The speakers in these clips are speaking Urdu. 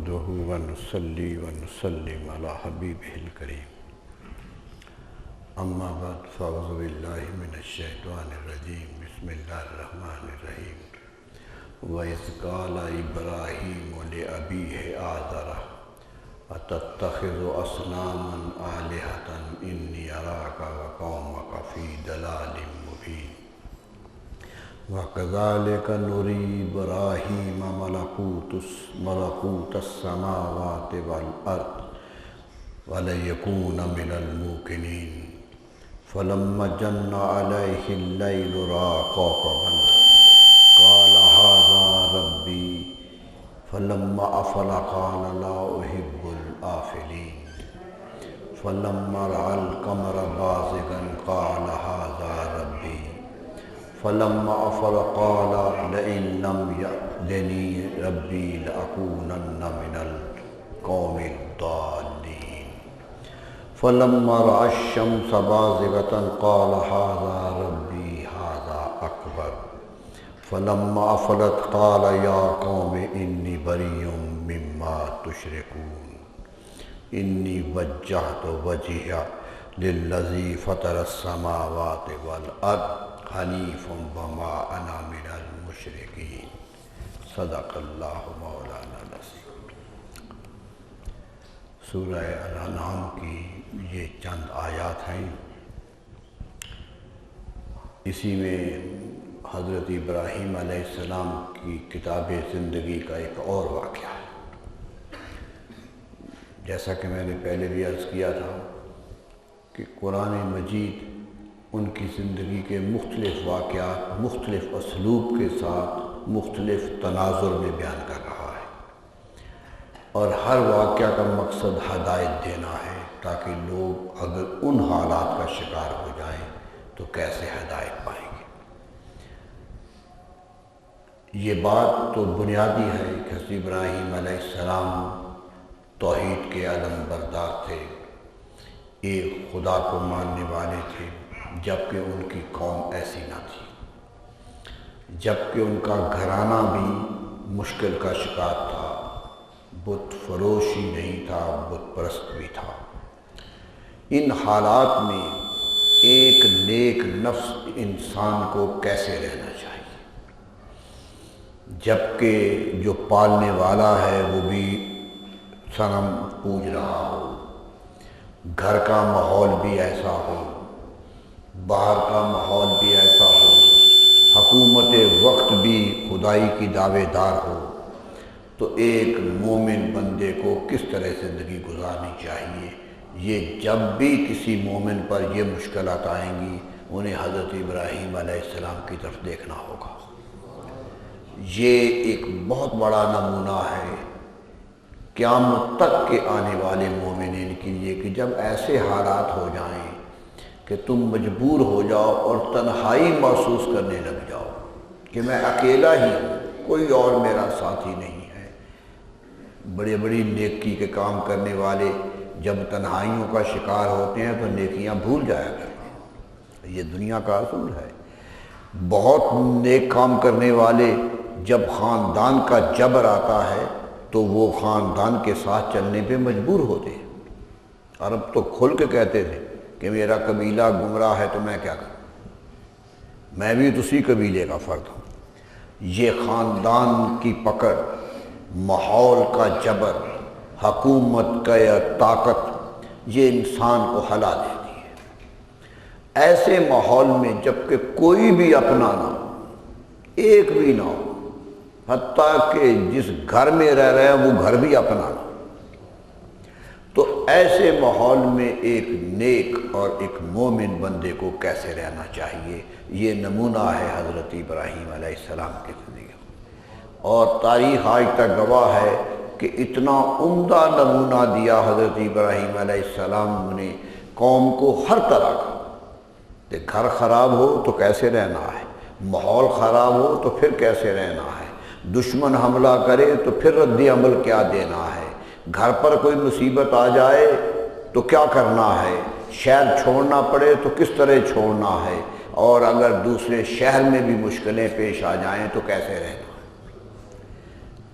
نحمده ونصلي ونسلم على حبيبه الكريم أما بعد فأعوذ بالله من الشيطان الرجيم بسم الله الرحمن الرحيم وإذ قال إبراهيم لأبيه آزر أتتخذ أصناما آلهة إني أراك وقومك في ضلال مبين وكذلك نري إبراهيم ملكوت السماوات والأرض وليكون من الموقنين فلما جن عليه الليل رأى كوكبا قال هذا ربي فلما أفل قال لا أحب الآفلين فلما رأى القمر بازغا قال هذا ربي فلما أفل قال لئن لم يهدني ربي لأكونن من القوم الضالين فلما رأى الشمس بازغة قال هذا ربي هذا أكبر فلما أفلت قال يا قوم إني بريء مما تشركون إني وجهت وجهي للذي فطر السماوات والأرض حنیفا وما انا من المشرکین صدق اللہ مولانا العظیم۔ سورہ الانعام کی یہ چند آیات ہیں، اسی میں حضرت ابراہیم علیہ السلام کی کتاب زندگی کا ایک اور واقعہ ہے۔ جیسا کہ میں نے پہلے بھی عرض کیا تھا کہ قرآن مجید ان کی زندگی کے مختلف واقعات مختلف اسلوب کے ساتھ مختلف تناظر میں بیان کر رہا ہے، اور ہر واقعہ کا مقصد ہدایت دینا ہے تاکہ لوگ اگر ان حالات کا شکار ہو جائیں تو کیسے ہدایت پائیں گے۔ یہ بات تو بنیادی ہے کہ حضرت ابراہیم علیہ السلام توحید کے علم بردار تھے، ایک خدا کو ماننے والے تھے، جبکہ ان کی قوم ایسی نہ تھی، جبکہ ان کا گھرانہ بھی مشکل کا شکار تھا، بت فروش ہی نہیں تھا، بت پرست بھی تھا۔ ان حالات میں ایک نیک نفس انسان کو کیسے رہنا چاہیے، جبکہ جو پالنے والا ہے وہ بھی صنم پوج رہا ہو، گھر کا ماحول بھی ایسا ہو، باہر کا ماحول بھی ایسا ہو، حکومت وقت بھی خدائی کی دعوے دار ہو، تو ایک مومن بندے کو کس طرح زندگی گزارنی چاہیے، یہ جب بھی کسی مومن پر یہ مشکلات آئیں گی انہیں حضرت ابراہیم علیہ السلام کی طرف دیکھنا ہوگا۔ یہ ایک بہت بڑا نمونہ ہے قیامت تک کے آنے والے مومنین کے لیے کہ جب ایسے حالات ہو جائیں کہ تم مجبور ہو جاؤ اور تنہائی محسوس کرنے لگ جاؤ کہ میں اکیلا ہی ہوں، کوئی اور میرا ساتھی نہیں ہے۔ بڑے بڑی نیکی کے کام کرنے والے جب تنہائیوں کا شکار ہوتے ہیں تو نیکیاں بھول جایا کرتے ہیں، یہ دنیا کا اصول ہے۔ بہت نیک کام کرنے والے جب خاندان کا جبر آتا ہے تو وہ خاندان کے ساتھ چلنے پہ مجبور ہوتے ہیں۔ عرب تو کھل کے کہتے تھے کہ میرا قبیلہ گمراہ ہے تو میں کیا کروں، میں بھی تو اسی قبیلے کا فرد ہوں۔ یہ خاندان کی پکڑ، ماحول کا جبر، حکومت کا طاقت، یہ انسان کو ہلا دیتی ہے۔ ایسے ماحول میں جب کہ کوئی بھی اپنا نہ ہو، ایک بھی نہ ہو، حتیٰ کہ جس گھر میں رہ رہے ہیں وہ گھر بھی اپنا نہ ہو، تو ایسے ماحول میں ایک نیک اور ایک مومن بندے کو کیسے رہنا چاہیے، یہ نمونہ ہے حضرت ابراہیم علیہ السلام کی زندگی، اور تاریخ آج تک گواہ ہے کہ اتنا عمدہ نمونہ دیا حضرت ابراہیم علیہ السلام نے قوم کو ہر طرح کا، کہ گھر خراب ہو تو کیسے رہنا ہے، ماحول خراب ہو تو پھر کیسے رہنا ہے، دشمن حملہ کرے تو پھر رد عمل کیا دینا ہے، گھر پر کوئی مصیبت آ جائے تو کیا کرنا ہے، شہر چھوڑنا پڑے تو کس طرح چھوڑنا ہے، اور اگر دوسرے شہر میں بھی مشکلیں پیش آ جائیں تو کیسے رہنا۔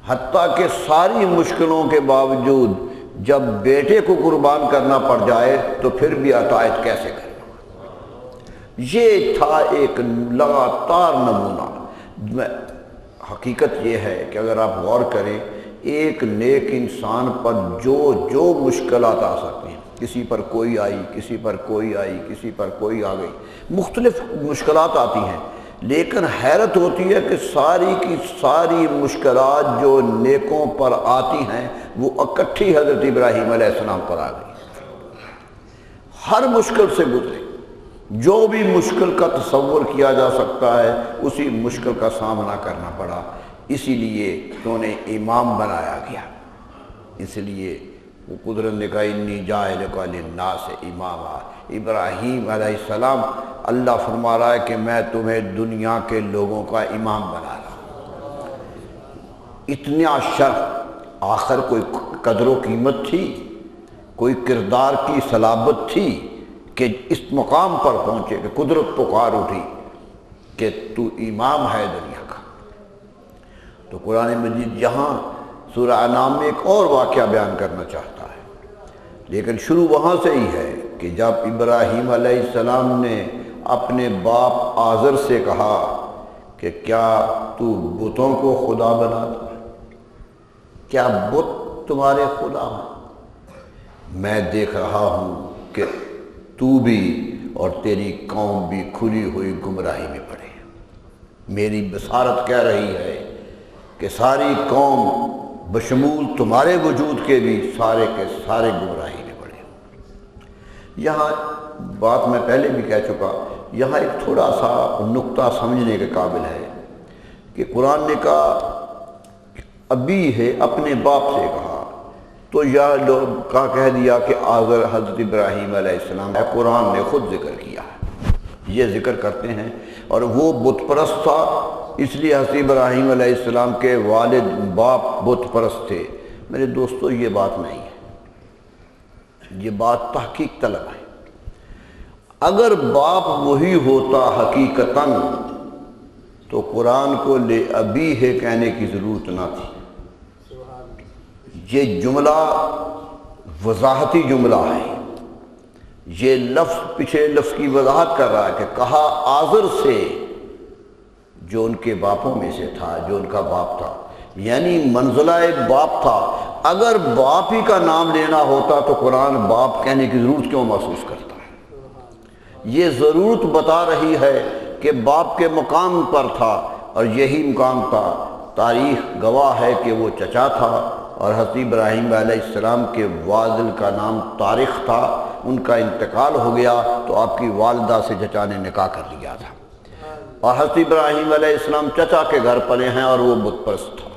حتیٰ کہ ساری مشکلوں کے باوجود جب بیٹے کو قربان کرنا پڑ جائے تو پھر بھی اطاعت کیسے کرنا۔ یہ تھا ایک لگاتار نمونہ۔ حقیقت یہ ہے کہ اگر آپ غور کریں، ایک نیک انسان پر جو مشکلات آ سکتی ہیں، کسی پر کوئی آئی، کسی پر کوئی آئی، کسی پر کوئی آ گئی، مختلف مشکلات آتی ہیں، لیکن حیرت ہوتی ہے کہ ساری کی ساری مشکلات جو نیکوں پر آتی ہیں وہ اکٹھی حضرت ابراہیم علیہ السلام پر آ گئی۔ ہر مشکل سے گزرے، جو بھی مشکل کا تصور کیا جا سکتا ہے اسی مشکل کا سامنا کرنا پڑا، اسی لیے کہ انہیں امام بنایا گیا۔ اس لیے وہ قدرت نے کہا انی جاعلک للناس اماما۔ ابراہیم علیہ السلام، اللہ فرما رہا ہے کہ میں تمہیں دنیا کے لوگوں کا امام بنا رہا ہوں۔ اتنا شرف، آخر کوئی قدر و قیمت تھی، کوئی کردار کی صلابت تھی کہ اس مقام پر پہنچے کہ قدرت پکار اٹھی کہ تو امام ہے دنیا کا۔ تو قرآن مجید یہاں سورہ انعام میں ایک اور واقعہ بیان کرنا چاہتا ہے، لیکن شروع وہاں سے ہی ہے کہ جب ابراہیم علیہ السلام نے اپنے باپ آزر سے کہا کہ کیا تو بتوں کو خدا بنا دے، کیا بت تمہارے خدا ہیں؟ میں دیکھ رہا ہوں کہ تو بھی اور تیری قوم بھی کھلی ہوئی گمراہی میں پڑے۔ میری بصارت کہہ رہی ہے کہ ساری قوم بشمول تمہارے وجود کے بھی سارے کے سارے گمراہی میں پڑے۔ یہاں بات میں پہلے بھی کہہ چکا، یہاں ایک تھوڑا سا نقطہ سمجھنے کے قابل ہے کہ قرآن نے کہا ابھی ہے، اپنے باپ سے کہا، تو یا لوگ کا کہہ دیا کہ آزر حضرت ابراہیم علیہ السلام ہے، قرآن نے خود ذکر کیا ہے، یہ ذکر کرتے ہیں۔ اور وہ بت پرست تھا، اس لیے حضرت ابراہیم علیہ السلام کے والد باپ بت پرست تھے۔ میرے دوستو یہ بات نہیں ہے، یہ بات تحقیق طلب ہے۔ اگر باپ وہی ہوتا حقیقتاً تو قرآن کو لے ابی ہے کہنے کی ضرورت نہ تھی۔ یہ جملہ وضاحتی جملہ ہے، یہ لفظ پچھلے لفظ کی وضاحت کر رہا ہے کہ کہا آزر سے، جو ان کے باپوں میں سے تھا، جو ان کا باپ تھا، یعنی منزلہ باپ تھا۔ اگر باپ ہی کا نام لینا ہوتا تو قرآن باپ کہنے کی ضرورت کیوں محسوس کرتا ہے؟ یہ ضرورت بتا رہی ہے کہ باپ کے مقام پر تھا، اور یہی مقام تھا۔ تاریخ گواہ ہے کہ وہ چچا تھا، اور حضرت ابراہیم علیہ السلام کے والد کا نام طارق تھا۔ ان کا انتقال ہو گیا تو آپ کی والدہ سے چچا نے نکاح کر لیا تھا، اور حضرت ابراہیم علیہ السلام چچا کے گھر پلے ہیں اور وہ بت پرست تھا۔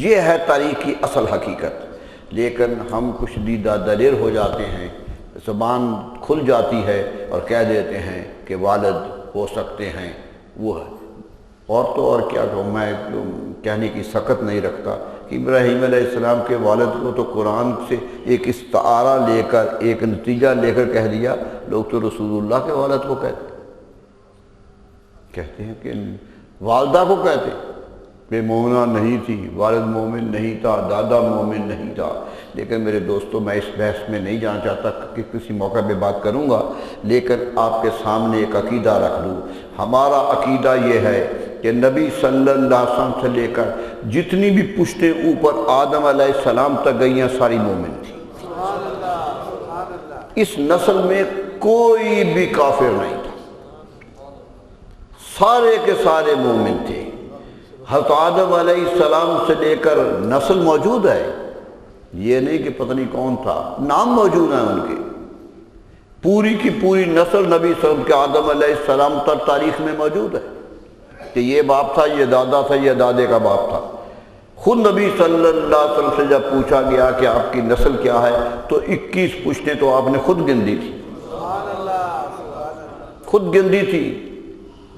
یہ ہے تاریخ کی اصل حقیقت، لیکن ہم کچھ دیدہ دلیر ہو جاتے ہیں، زبان کھل جاتی ہے اور کہہ دیتے ہیں کہ والد ہو سکتے ہیں وہ ہے۔ اور تو اور کیا کہوں، میں کہنے کی سخت نہیں رکھتا کہ ابراہیم علیہ السلام کے والد کو تو قرآن سے ایک استعارہ لے کر، ایک نتیجہ لے کر کہہ دیا۔ لوگ تو رسول اللہ کے والد کو کہتے ہیں کہ والدہ کو کہتے کہ مومنہ نہیں تھی، والد مومن نہیں تھا، دادا مومن نہیں تھا۔ لیکن میرے دوستو، میں اس بحث میں نہیں جانا چاہتا کہ کسی موقع پہ بات کروں گا، لیکن آپ کے سامنے ایک عقیدہ رکھ دوں۔ ہمارا عقیدہ یہ ہے کہ نبی صلی اللہ علیہ وسلم سے لے کر جتنی بھی پشتیں اوپر آدم علیہ السلام تک گئی ہیں ساری مومن تھی۔ اس نسل میں کوئی بھی کافر نہیں تھا، سارے کے سارے مومن تھے۔ حضرت آدم علیہ السلام سے لے کر نسل موجود ہے، یہ نہیں کہ پتہ نہیں کون تھا، نام موجود ہیں ان کے، پوری کی پوری نسل نبی صلی اللہ علیہ وسلم کے آدم علیہ السلام تک تاریخ میں موجود ہے کہ یہ باپ تھا، یہ دادا تھا، یہ دادے کا باپ تھا۔ خود نبی صلی اللہ علیہ وسلم سے جب پوچھا گیا کہ آپ کی نسل کیا ہے تو 21 پشتیں تو آپ نے خود گن دی تھی، خود گن دی تھی۔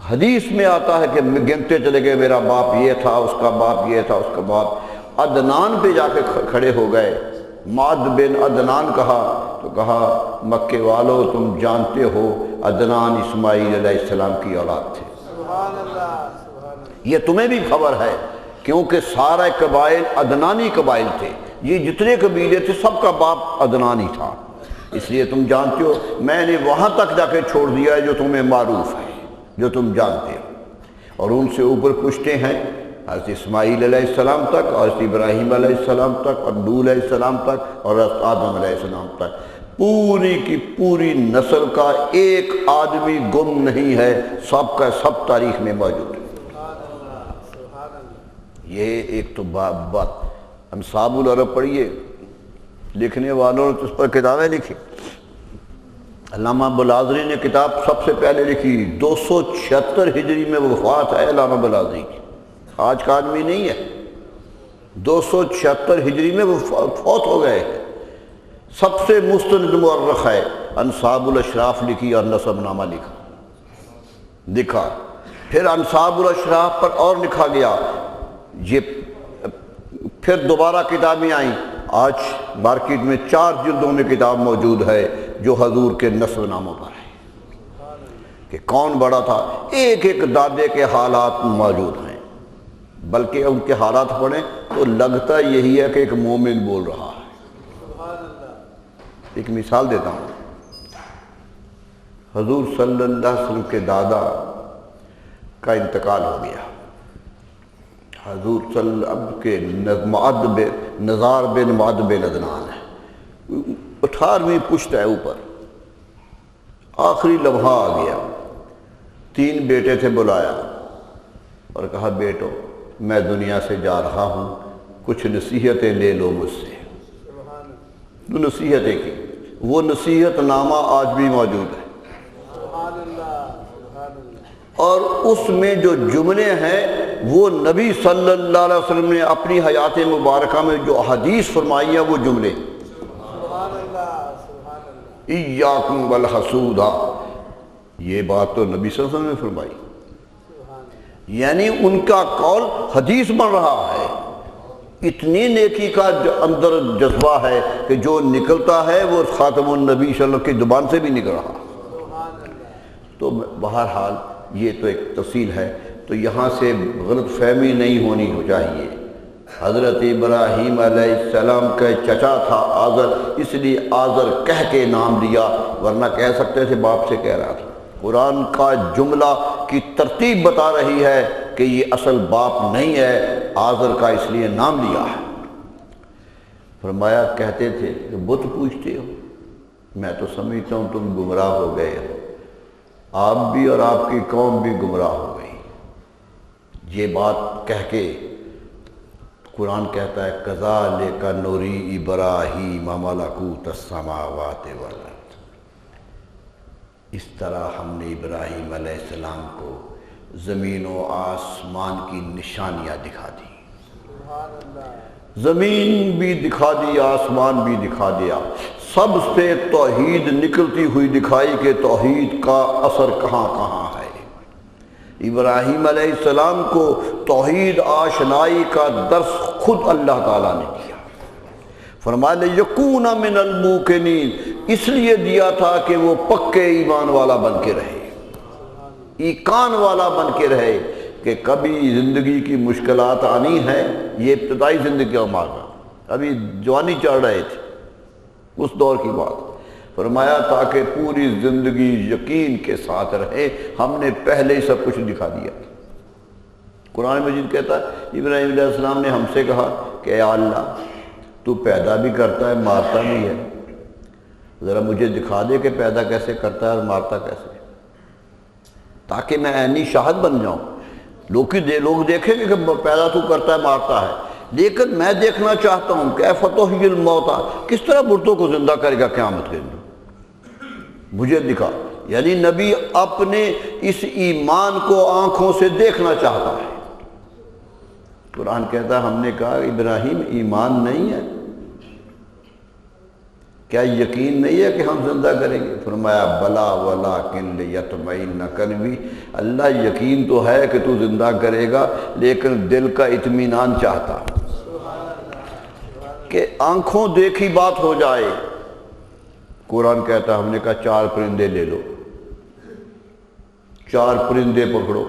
حدیث میں آتا ہے کہ گنتے چلے گئے، میرا باپ یہ تھا، اس کا باپ یہ تھا، اس کا باپ۔ عدنان پہ جا کے کھڑے ہو گئے، معد بن عدنان کہا تو کہا مکے والو تم جانتے ہو عدنان اسماعیل علیہ السلام کی اولاد تھے، یہ تمہیں بھی خبر ہے کیونکہ سارے قبائل عدنانی قبائل تھے، یہ جتنے قبیلے تھے سب کا باپ عدنانی تھا، اس لیے تم جانتے ہو میں نے وہاں تک جا کے چھوڑ دیا ہے جو تمہیں معروف ہے، جو تم جانتے ہو، اور ان سے اوپر پوچھتے ہیں حضرت اسماعیل علیہ السلام تک اور حضرت ابراہیم علیہ السلام تک اور نوح علیہ السلام تک اور حضرت آدم علیہ السلام تک، پوری کی پوری نسل کا ایک آدمی گم نہیں ہے، سب کا سب تاریخ میں موجود ہے۔ یہ ایک تو بات انصاب العرب پڑھیے، لکھنے والوں نے اس پر کتابیں لکھی۔ علامہ بلازری نے کتاب سب سے پہلے لکھی، 276 ہجری میں وفات ہے علامہ بلازری کی، آج کا آدمی نہیں ہے، 276 ہجری میں وہ فوت ہو گئے۔ سب سے مستند مورخ ہے، انصاب الاشراف لکھی اور نسب نامہ لکھا، پھر انصاب الاشراف پر اور لکھا گیا، یہ پھر دوبارہ کتابیں آئیں، آج مارکیٹ میں 4 جلدوں میں کتاب موجود ہے جو حضور کے نسب ناموں پر ہے کہ کون بڑا تھا، ایک ایک دادے کے حالات موجود ہیں، بلکہ ان کے حالات پڑھیں تو لگتا یہی ہے کہ ایک مومن بول رہا ہے۔ ایک مثال دیتا ہوں، حضور صلی اللہ علیہ وسلم کے دادا کا انتقال ہو گیا، حضور صلی اللہ علیہ وسلم کے نزار بن معد بن عدنان ہے، 18ویں پشت ہے اوپر، آخری لمحہ آ گیا، 3 بیٹے تھے، بلایا اور کہا بیٹو میں دنیا سے جا رہا ہوں، کچھ نصیحتیں لے لو مجھ سے۔ تو نصیحتیں کی، وہ نصیحت نامہ آج بھی موجود ہے، اور اس میں جو جملے ہیں وہ نبی صلی اللہ علیہ وسلم نے اپنی حیات مبارکہ میں جو احادیث فرمائی ہیں وہ جملے، ایاکم والحسود، یہ بات تو نبی صلی اللہ علیہ وسلم نے فرمائی، یعنی ان کا قول حدیث بن رہا ہے، اتنی نیکی کا اندر جذبہ ہے کہ جو نکلتا ہے وہ خاتم النبی صلی اللہ علیہ وسلم کی زبان سے بھی نکل رہا۔ تو بہرحال یہ تو ایک تفصیل ہے، تو یہاں سے غلط فہمی نہیں ہونی چاہیے۔ حضرت ابراہیم علیہ السلام کا چچا تھا آزر، اس لیے آزر کہہ کے نام لیا، ورنہ کہہ سکتے تھے باپ سے کہہ رہا تھا۔ قرآن کا جملہ کی ترتیب بتا رہی ہے کہ یہ اصل باپ نہیں ہے، آزر کا اس لیے نام لیا ہے۔ فرمایا کہتے تھے کہ بت پوجتے ہو، میں تو سمجھتا ہوں تم گمراہ ہو گئے ہو، آپ بھی اور آپ کی قوم بھی گمراہ ہو گئی۔ یہ بات کہہ کے قرآن کہتا ہے کذالک نری ابراہیم ملکوت السماوات والارض، اس طرح ہم نے ابراہیم علیہ السلام کو زمین و آسمان کی نشانیاں دکھا دی، زمین بھی دکھا دی، آسمان بھی دکھا دیا، سب سے توحید نکلتی ہوئی دکھائی کہ توحید کا اثر کہاں کہاں ہے۔ ابراہیم علیہ السلام کو توحید آشنائی کا درس خود اللہ تعالیٰ نے دیا، فرمایا یکون من الموقنین، اس لیے دیا تھا کہ وہ پکے ایمان والا بن کے رہے، ایقان والا بن کے رہے کہ کبھی زندگی کی مشکلات آنی ہے۔ یہ ابتدائی زندگی کا مارکا، ابھی جوانی چڑھ رہے تھے اس دور کی بات، فرمایا تاکہ پوری زندگی یقین کے ساتھ رہے، ہم نے پہلے ہی سب کچھ دکھا دیا۔ قرآن مجید کہتا ہے ابراہیم علیہ السلام نے ہم سے کہا کہ اے اللہ تو پیدا بھی کرتا ہے مارتا بھی ہے، ذرا مجھے دکھا دے کہ پیدا کیسے کرتا ہے اور مارتا کیسے، تاکہ میں عینی شاہد بن جاؤں۔ لوگ دیکھیں گے کہ پیدا تو کرتا ہے مارتا ہے، لیکن میں دیکھنا چاہتا ہوں کہ فتحی الموتى، کس طرح مردوں کو زندہ کرے گا قیامت کے دن، مجھے دکھا۔ یعنی نبی اپنے اس ایمان کو آنکھوں سے دیکھنا چاہتا ہے۔ قرآن کہتا ہے ہم نے کہا ابراہیم ایمان نہیں ہے، کیا یقین نہیں ہے کہ ہم زندہ کریں گے؟ فرمایا بلا ولکن لیطمئن قلبی، اللہ یقین تو ہے کہ تو زندہ کرے گا، لیکن دل کا اطمینان چاہتا کہ آنکھوں دیکھی بات ہو جائے۔ قرآن کہتا ہے ہم نے کہا 4 پرندے لے لو، 4 پرندے پکڑو،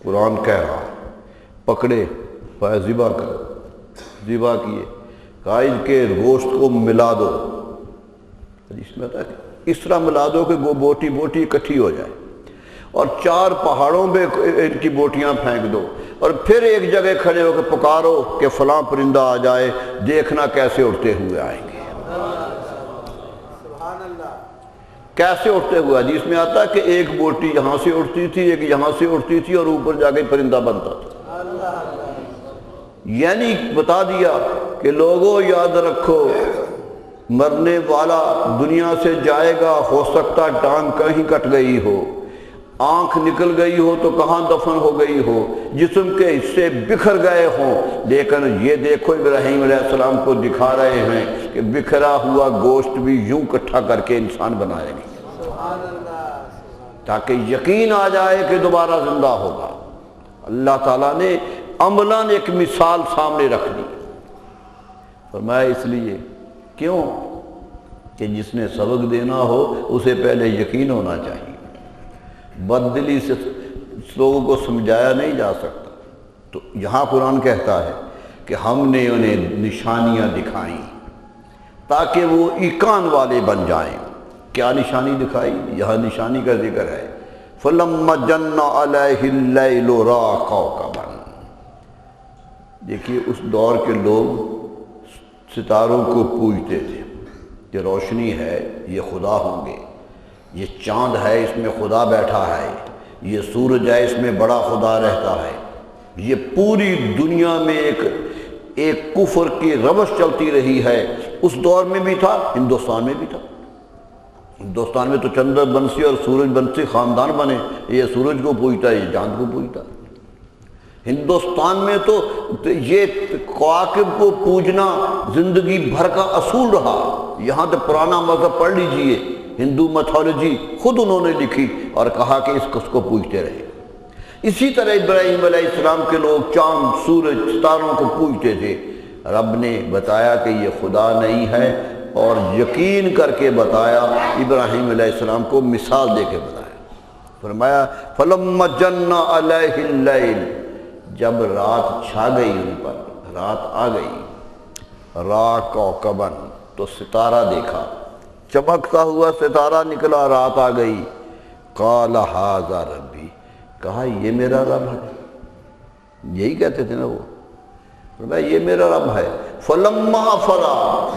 قرآن کہہ رہا پکڑے ذبح کرو، ذبح کیے، کہا ان کے گوشت کو ملا دو، اس میں اس طرح ملا دو کہ وہ بوٹی بوٹی اکٹھی ہو جائے، اور 4 پہاڑوں پہ ان کی بوٹیاں پھینک دو، اور پھر ایک جگہ کھڑے ہو کے پکارو کہ فلاں پرندہ آ جائے، دیکھنا کیسے اڑتے ہوئے آئیں گے۔ کیسے اٹھتے ہوئے؟ حدیث میں آتا ہے کہ ایک بوٹی یہاں سے اٹھتی تھی، ایک یہاں سے اٹھتی تھی، اور اوپر جا کے پرندہ بنتا تھا۔ یعنی بتا دیا کہ لوگوں یاد رکھو، مرنے والا دنیا سے جائے گا، ہو سکتا ٹانگ کہیں کٹ گئی ہو، آنکھ نکل گئی ہو تو کہاں دفن ہو گئی ہو، جسم کے حصے بکھر گئے ہوں، لیکن یہ دیکھو ابراہیم علیہ السلام کو دکھا رہے ہیں کہ بکھرا ہوا گوشت بھی یوں اکٹھا کر کے انسان بنائے گی، تاکہ یقین آ جائے کہ دوبارہ زندہ ہوگا۔ اللہ تعالیٰ نے عملاً ایک مثال سامنے رکھ دی، فرمایا اس لیے کیوں کہ جس نے سبق دینا ہو اسے پہلے یقین ہونا چاہیے، بددلی سے لوگوں کو سمجھایا نہیں جا سکتا۔ تو یہاں قرآن کہتا ہے کہ ہم نے انہیں نشانیاں دکھائیں تاکہ وہ ایقان والے بن جائیں۔ کیا نشانی دکھائی؟ یہاں نشانی کا ذکر ہے، فَلَمَّا جَنَّ عَلَيْهِ اللَّيْلُ رَأَىٰ كَوْكَبًا۔ دیکھیے اس دور کے لوگ ستاروں کو پوجتے تھے، یہ روشنی ہے یہ خدا ہوں گے، یہ چاند ہے اس میں خدا بیٹھا ہے، یہ سورج ہے اس میں بڑا خدا رہتا ہے۔ یہ پوری دنیا میں ایک کفر کی روش چلتی رہی ہے، اس دور میں بھی تھا، ہندوستان میں بھی تھا۔ ہندوستان میں تو چندر بنسی اور سورج بنسی خاندان بنے، یہ سورج کو پوجتا ہے، یہ چاند کو پوجتا ہے۔ ہندوستان میں تو یہ کواکب کو پوجنا زندگی بھر کا اصول رہا۔ یہاں تو پرانا مذہب پڑھ لیجئے، ہندو میتھولوجی خود انہوں نے لکھی اور کہا کہ اس کو پوجتے رہے۔ اسی طرح ابراہیم علیہ السلام کے لوگ چاند، سورج، ستاروں کو پوجتے تھے۔ رب نے بتایا کہ یہ خدا نہیں ہے، اور یقین کر کے بتایا، ابراہیم علیہ السلام کو مثال دے کے بتایا۔ فرمایا فَلَمَّا جَنَّ عَلَيْهِ اللَّيْلُ، جب رات چھا گئی ان پر، رات آ گئی، رَأَىٰ كَوْكَبًا، تو ستارہ دیکھا، چمکتا ہوا ستارہ نکلا، رات آ گئی۔ قَالَ هَٰذَا رَبِّي، کہا یہ میرا رب ہے، یہی کہتے تھے نا وہ، فرمایا یہ میرا رب ہے۔ فَلَمَّا أَفَلَ،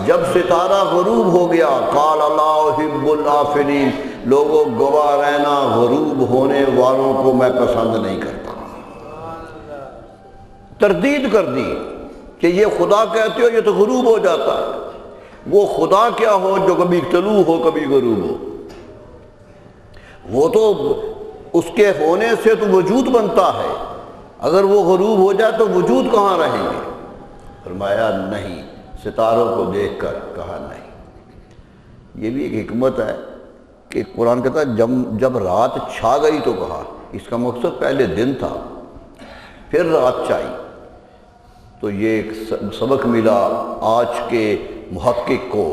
جب ستارہ غروب ہو گیا، قَالَ لَا أُحِبُّ الْآفِلِينَ، لوگوں گواہ رہنا غروب ہونے والوں کو میں پسند نہیں کرتا۔ تردید کر دی کہ یہ خدا کہتے ہو، یہ تو غروب ہو جاتا ہے۔ وہ خدا کیا ہو جو کبھی طلوع ہو کبھی غروب ہو، وہ تو اس کے ہونے سے تو وجود بنتا ہے، اگر وہ غروب ہو جائے تو وجود کہاں رہیں گے؟ فرمایا نہیں، ستاروں کو دیکھ کر کہا نہیں۔ یہ بھی ایک حکمت ہے کہ قرآن کہتا ہے جب رات چھا گئی تو کہا، اس کا مقصد پہلے دن تھا، پھر رات چھائی۔ تو یہ ایک سبق ملا آج کے محقق کو،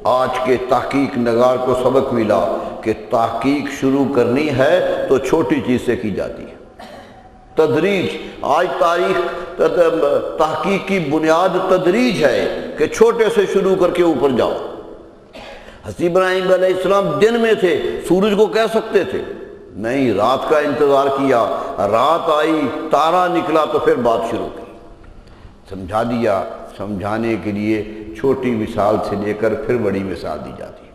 آج کے تحقیق نگار کو سبق ملا کہ تحقیق شروع کرنی ہے تو چھوٹی چیز سے کی جاتی ہے، تدریج۔ آج تحقیق کی بنیاد تدریج ہے کہ چھوٹے سے شروع کر کے اوپر جاؤ۔ حضرت ابراہیم علیہ السلام دن میں تھے، سورج کو کہہ سکتے تھے، نہیں، رات کا انتظار کیا، رات آئی، تارا نکلا تو پھر بات شروع کی، سمجھا دیا۔ سمجھانے کے لیے چھوٹی مثال سے لے کر پھر بڑی مثال دی جاتی ہے۔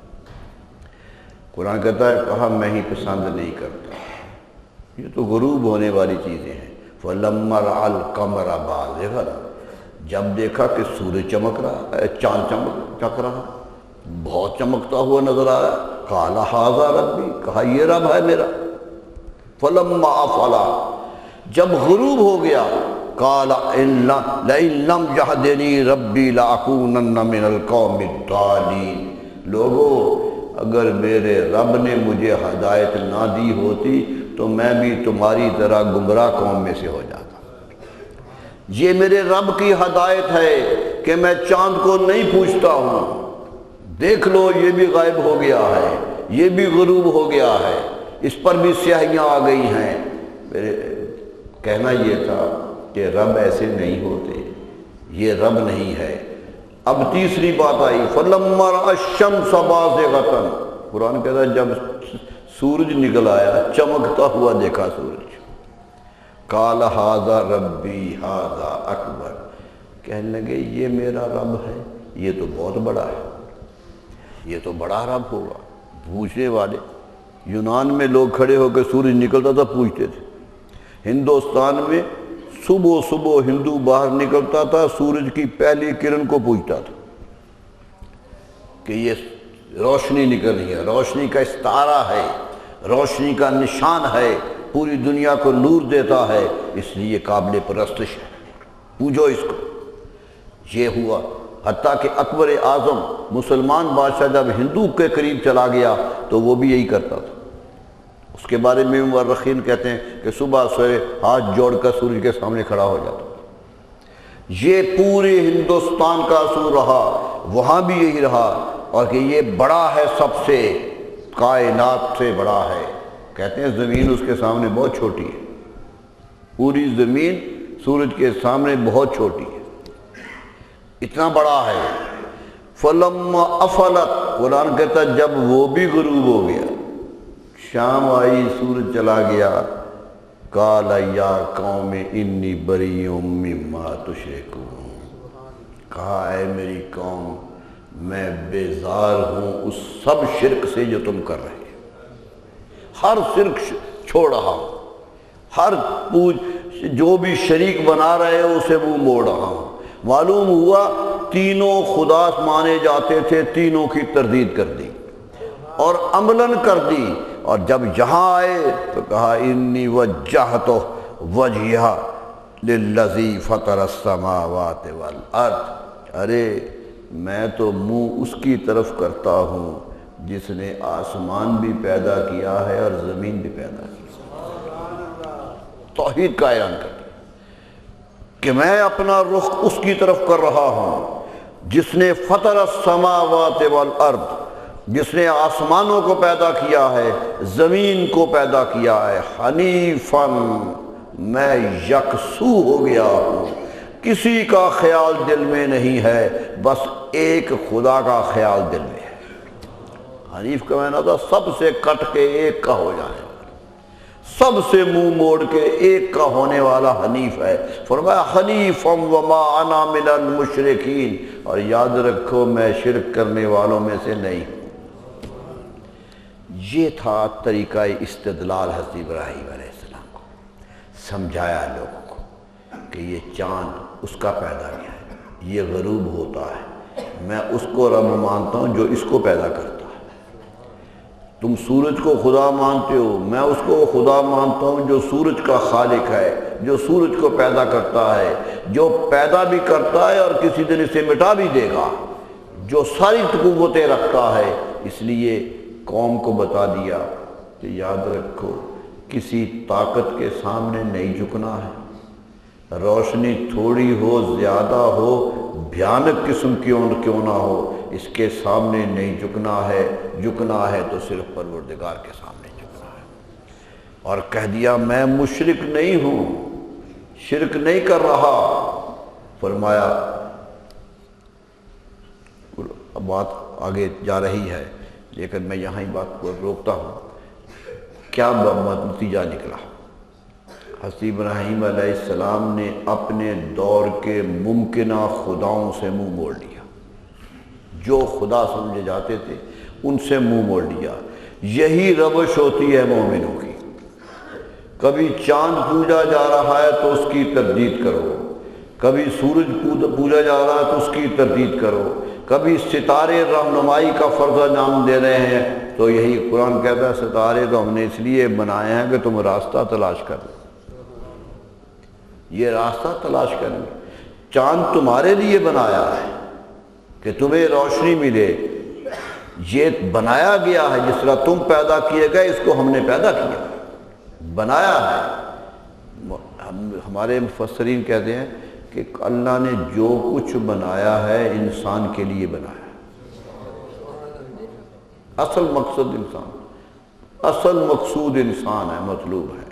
قرآن کہتا ہے کہا میں ہی پسند نہیں کرتا، یہ تو غروب ہونے والی چیزیں ہیں۔ فَلَمَّا رَأَى الْقَمَرَ بَازِغًا، جب دیکھا کہ سورج چمک رہا ہے، چاند چمک رہا، بہت چمکتا ہوا نظر آ رہا، قَالَ هَٰذَا رَبِّي، کہا یہ رب ہے میرا۔ فَلَمَّا أَفَلَ، جب غروب ہو گیا، قَالَ لَئِن لَّمْ يَهْدِنِي رَبِّي لَأَكُونَنَّ مِنَ الْقَوْمِ الضَّالِّينَ، لوگوں اگر میرے رب نے مجھے ہدایت نہ دی ہوتی تو میں بھی تمہاری طرح گمراہ قوم میں سے ہو جاتا۔ یہ میرے رب کی ہدایت ہے کہ میں چاند کو نہیں پوچھتا ہوں، دیکھ لو یہ بھی غائب ہو گیا ہے، یہ بھی غروب ہو گیا ہے، اس پر بھی سیاہیاں آ گئی ہیں۔ میرے کہنا یہ تھا کہ رب ایسے نہیں ہوتے، یہ رب نہیں ہے۔ اب تیسری بات آئی فَلَمَّا رَأَى الشَّمْسَ بَازِغَةً، قرآن کہتا ہے جب سورج نکل آیا، چمکتا ہوا دیکھا سورج، قَالَ هَذَا رَبِّي هَذَا أَكْبَرُ، کہنے لگے یہ میرا رب ہے، یہ تو بہت بڑا ہے، یہ تو بڑا رب ہوگا۔ پوچھنے والے یونان میں لوگ کھڑے ہو کے سورج نکلتا تھا پوچھتے تھے، ہندوستان میں صبح صبح ہندو باہر نکلتا تھا سورج کی پہلی کرن کو پوچھتا تھا کہ یہ روشنی نکل رہی ہے، روشنی کا استعارہ ہے، روشنی کا نشان ہے، پوری دنیا کو نور دیتا ہے، اس لیے قابل پرستش ہے، پوجو اس کو۔ یہ ہوا، حتیٰ کہ اکبر اعظم مسلمان بادشاہ جب ہندو کے قریب چلا گیا تو وہ بھی یہی کرتا تھا۔ اس کے بارے میں مورخین کہتے ہیں کہ صبح سویرے ہاتھ جوڑ کر سورج کے سامنے کھڑا ہو جاتا۔ یہ پورے ہندوستان کا اصول رہا، وہاں بھی یہی رہا، اور کہ یہ بڑا ہے، سب سے کائنات سے بڑا ہے۔ کہتے ہیں زمین اس کے سامنے بہت چھوٹی ہے، پوری زمین سورج کے سامنے بہت چھوٹی ہے، اتنا بڑا ہے۔ فَلَمَّا أَفَلَتْ، قرآن کہتا ہے جب وہ بھی غروب ہو گیا، شام آئی، سورج چلا گیا، قَالَ يَا قَوْمِ إِنِّي بَرِيٌّ مِّمَّا تُشْرِكُونَ، کہا اے میری قوم میں بیزار ہوں اس سب شرک سے جو تم کر رہے ہیں، ہر شرک چھوڑ رہا ہوں، ہر جو بھی شریک بنا رہے ہو اسے منہ موڑ رہا ہوں۔ معلوم ہوا تینوں خدا مانے جاتے تھے، تینوں کی تردید کر دی اور عملاً کر دی، اور جب یہاں آئے تو کہا انی وجہت وجہہ للذی فطر السماوات والارض، ارے میں تو منہ اس کی طرف کرتا ہوں جس نے آسمان بھی پیدا کیا ہے اور زمین بھی پیدا کی۔ توحید کا اعلان کر دیا کہ میں اپنا رخ اس کی طرف کر رہا ہوں جس نے فطر السماوات والارض، جس نے آسمانوں کو پیدا کیا ہے، زمین کو پیدا کیا ہے، حنیفاً، میں یکسو ہو گیا ہوں، کسی کا خیال دل میں نہیں ہے، بس ایک خدا کا خیال دل میں ہے۔ حنیف کا معنی تھا سب سے کٹ کے ایک کا ہو جانے والا، سب سے منہ موڑ کے ایک کا ہونے والا حنیف ہے۔ فرمایا حنیفم وما انا من المشرکین، اور یاد رکھو میں شرک کرنے والوں میں سے نہیں ہوں۔ یہ تھا طریقہ استدلال حضرت ابراہیم علیہ السلام کو، سمجھایا لوگوں کو کہ یہ چاند اس کا پیدا کیا ہے، یہ غروب ہوتا ہے، میں اس کو رب مانتا ہوں جو اس کو پیدا کرتا ہے۔ تم سورج کو خدا مانتے ہو، میں اس کو خدا مانتا ہوں جو سورج کا خالق ہے، جو سورج کو پیدا کرتا ہے، جو پیدا بھی کرتا ہے اور کسی دن اسے مٹا بھی دے گا، جو ساری قوتیں رکھتا ہے۔ اس لیے قوم کو بتا دیا کہ یاد رکھو کسی طاقت کے سامنے نہیں جھکنا ہے، روشنی تھوڑی ہو زیادہ ہو، بھیانک قسم کیوں نہ ہو، اس کے سامنے نہیں جھکنا ہے تو صرف پروردگار کے سامنے جھکنا ہے۔ اور کہہ دیا میں مشرک نہیں ہوں، شرک نہیں کر رہا۔ فرمایا بات آگے جا رہی ہے لیکن میں یہاں ہی بات کو روکتا ہوں۔ کیا نتیجہ نکلا؟ حضرت ابراہیم علیہ السلام نے اپنے دور کے ممکنہ خداؤں سے منہ موڑ لیا، جو خدا سمجھے جاتے تھے ان سے منہ موڑ لیا۔ یہی روش ہوتی ہے مومنوں کی، کبھی چاند پوجا جا رہا ہے تو اس کی تردید کرو، کبھی سورج پوجا جا رہا ہے تو اس کی تردید کرو، کبھی ستارے رہنمائی کا فرض انجام دے رہے ہیں تو یہی قرآن کہتا ہے ستارے تو ہم نے اس لیے بنائے ہیں کہ تم راستہ تلاش کرو، یہ راستہ تلاش کریں۔ چاند تمہارے لیے بنایا ہے کہ تمہیں روشنی ملے، یہ بنایا گیا ہے جس طرح تم پیدا کیے گئے، اس کو ہم نے پیدا کیا، بنایا ہے۔ ہمارے مفسرین کہتے ہیں کہ اللہ نے جو کچھ بنایا ہے انسان کے لیے بنایا ہے، اصل مقصد انسان، اصل مقصود انسان ہے، مطلوب ہے،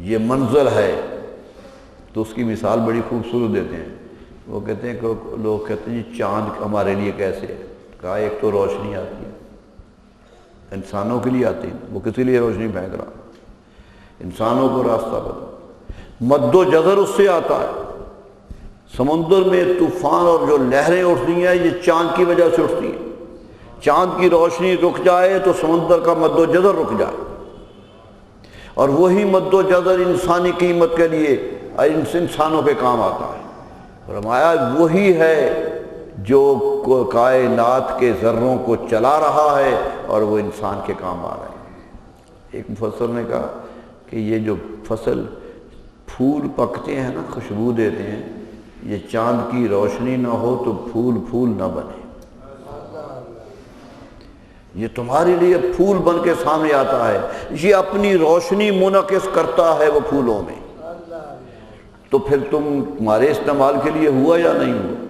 یہ منزل ہے تو اس کی مثال بڑی خوبصورت دیتے ہیں. وہ کہتے ہیں کہ لوگ کہتے ہیں جی چاند ہمارے لیے کیسے ہے؟ کہا ایک تو روشنی آتی ہے، انسانوں کے لیے آتی ہے، وہ کسی لیے روشنی پھینک رہا، انسانوں کو راستہ بتا. مد و جزر اس سے آتا ہے، سمندر میں طوفان اور جو لہریں اٹھتی ہیں یہ چاند کی وجہ سے اٹھتی ہیں. چاند کی روشنی رک جائے تو سمندر کا مد و جزر رک جائے، اور وہی مد و جزر انسانی قیمت کے لیے انسانوں کے کام آتا ہے. فرمایا وہی ہے جو کائنات کے ذروں کو چلا رہا ہے اور وہ انسان کے کام آ رہے ہیں. ایک مفسر نے کہا کہ یہ جو فصل پھول پکتے ہیں نا، خوشبو دیتے ہیں، یہ چاند کی روشنی نہ ہو تو پھول پھول نہ بنے. یہ تمہارے لیے پھول بن کے سامنے آتا ہے، یہ اپنی روشنی منعکس کرتا ہے وہ پھولوں میں. تو پھر تمہارے استعمال کے لیے ہوا یا نہیں ہوا؟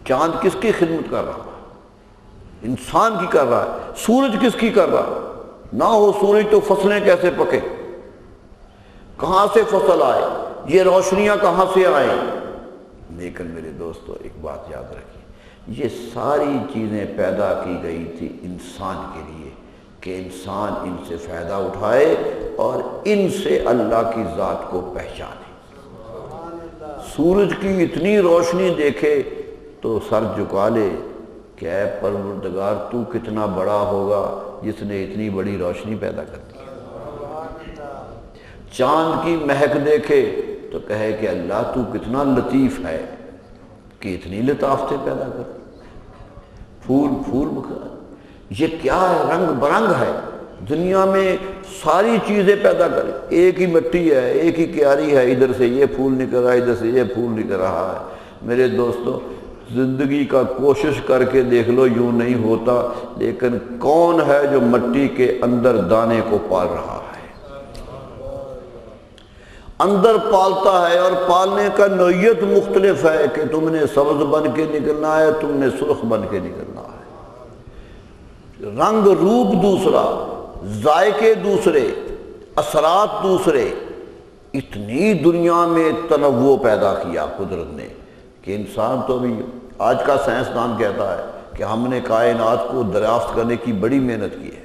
چاند کس کی خدمت کر رہا ہے؟ انسان کی کر رہا ہے. سورج کس کی کر رہا ہے؟ نہ ہو سورج تو فصلیں کیسے پکے؟ کہاں سے فصل آئے؟ یہ روشنیاں کہاں سے آئیں؟ لیکن میرے دوستو ایک بات یاد رکھیے، یہ ساری چیزیں پیدا کی گئی تھی انسان کے لیے کہ انسان ان سے فائدہ اٹھائے اور ان سے اللہ کی ذات کو پہچانے. سورج کی اتنی روشنی دیکھے تو سر جھکا لے کہ اے پروردگار تو کتنا بڑا ہوگا جس نے اتنی بڑی روشنی پیدا کر دی. چاند کی مہک دیکھے تو کہے کہ اللہ تو کتنا لطیف ہے کہ اتنی لطافتیں پیدا کر. پھول پھول بکھرا، یہ کیا ہے؟ رنگ برنگ ہے. دنیا میں ساری چیزیں پیدا کر، ایک ہی مٹی ہے، ایک ہی کیاری ہے، ادھر سے یہ پھول نکل رہا ہے، ادھر سے یہ پھول نکل رہا ہے. میرے دوستو زندگی کا کوشش کر کے دیکھ لو، یوں نہیں ہوتا. لیکن کون ہے جو مٹی کے اندر دانے کو پال رہا ہے؟ اندر پالتا ہے، اور پالنے کا نوعیت مختلف ہے کہ تم نے سبز بن کے نکلنا ہے، تم نے سرخ بن کے نکلنا ہے. رنگ روپ دوسرا، ذائقے دوسرے، اثرات دوسرے. اتنی دنیا میں تنوع پیدا کیا قدرت نے کہ انسان تو بھی، آج کا سائنسدان کہتا ہے کہ ہم نے کائنات کو دریافت کرنے کی بڑی محنت کی ہے،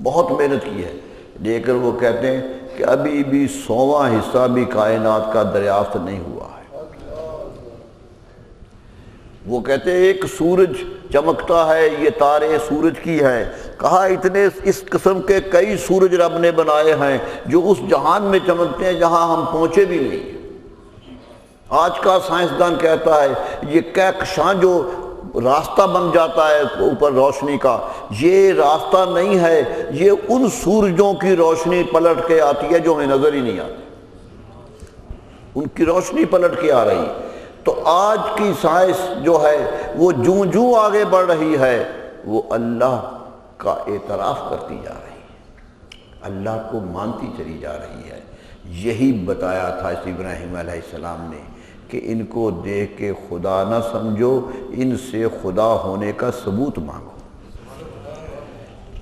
بہت محنت کی ہے، لیکن وہ کہتے ہیں کہ ابھی بھی 100واں حصہ بھی کائنات کا دریافت نہیں ہوا ہے. وہ کہتے ہیں ایک سورج چمکتا ہے، یہ تارے سورج کی ہیں. کہا اتنے اس قسم کے کئی سورج رب نے بنائے ہیں جو اس جہان میں چمکتے ہیں جہاں ہم پہنچے بھی نہیں. آج کا سائنسدان کہتا ہے یہ کہکشاں جو راستہ بن جاتا ہے اوپر روشنی کا، یہ راستہ نہیں ہے، یہ ان سورجوں کی روشنی پلٹ کے آتی ہے جو ہمیں نظر ہی نہیں آتی. ان کی روشنی پلٹ کے آ رہی. تو آج کی سائنس جو ہے وہ جوں آگے بڑھ رہی ہے وہ اللہ کا اعتراف کرتی جا رہی ہے، اللہ کو مانتی چلی جا رہی ہے. یہی بتایا تھا اس ابراہیم علیہ السلام نے کہ ان کو دیکھ کے خدا نہ سمجھو، ان سے خدا ہونے کا ثبوت مانگو،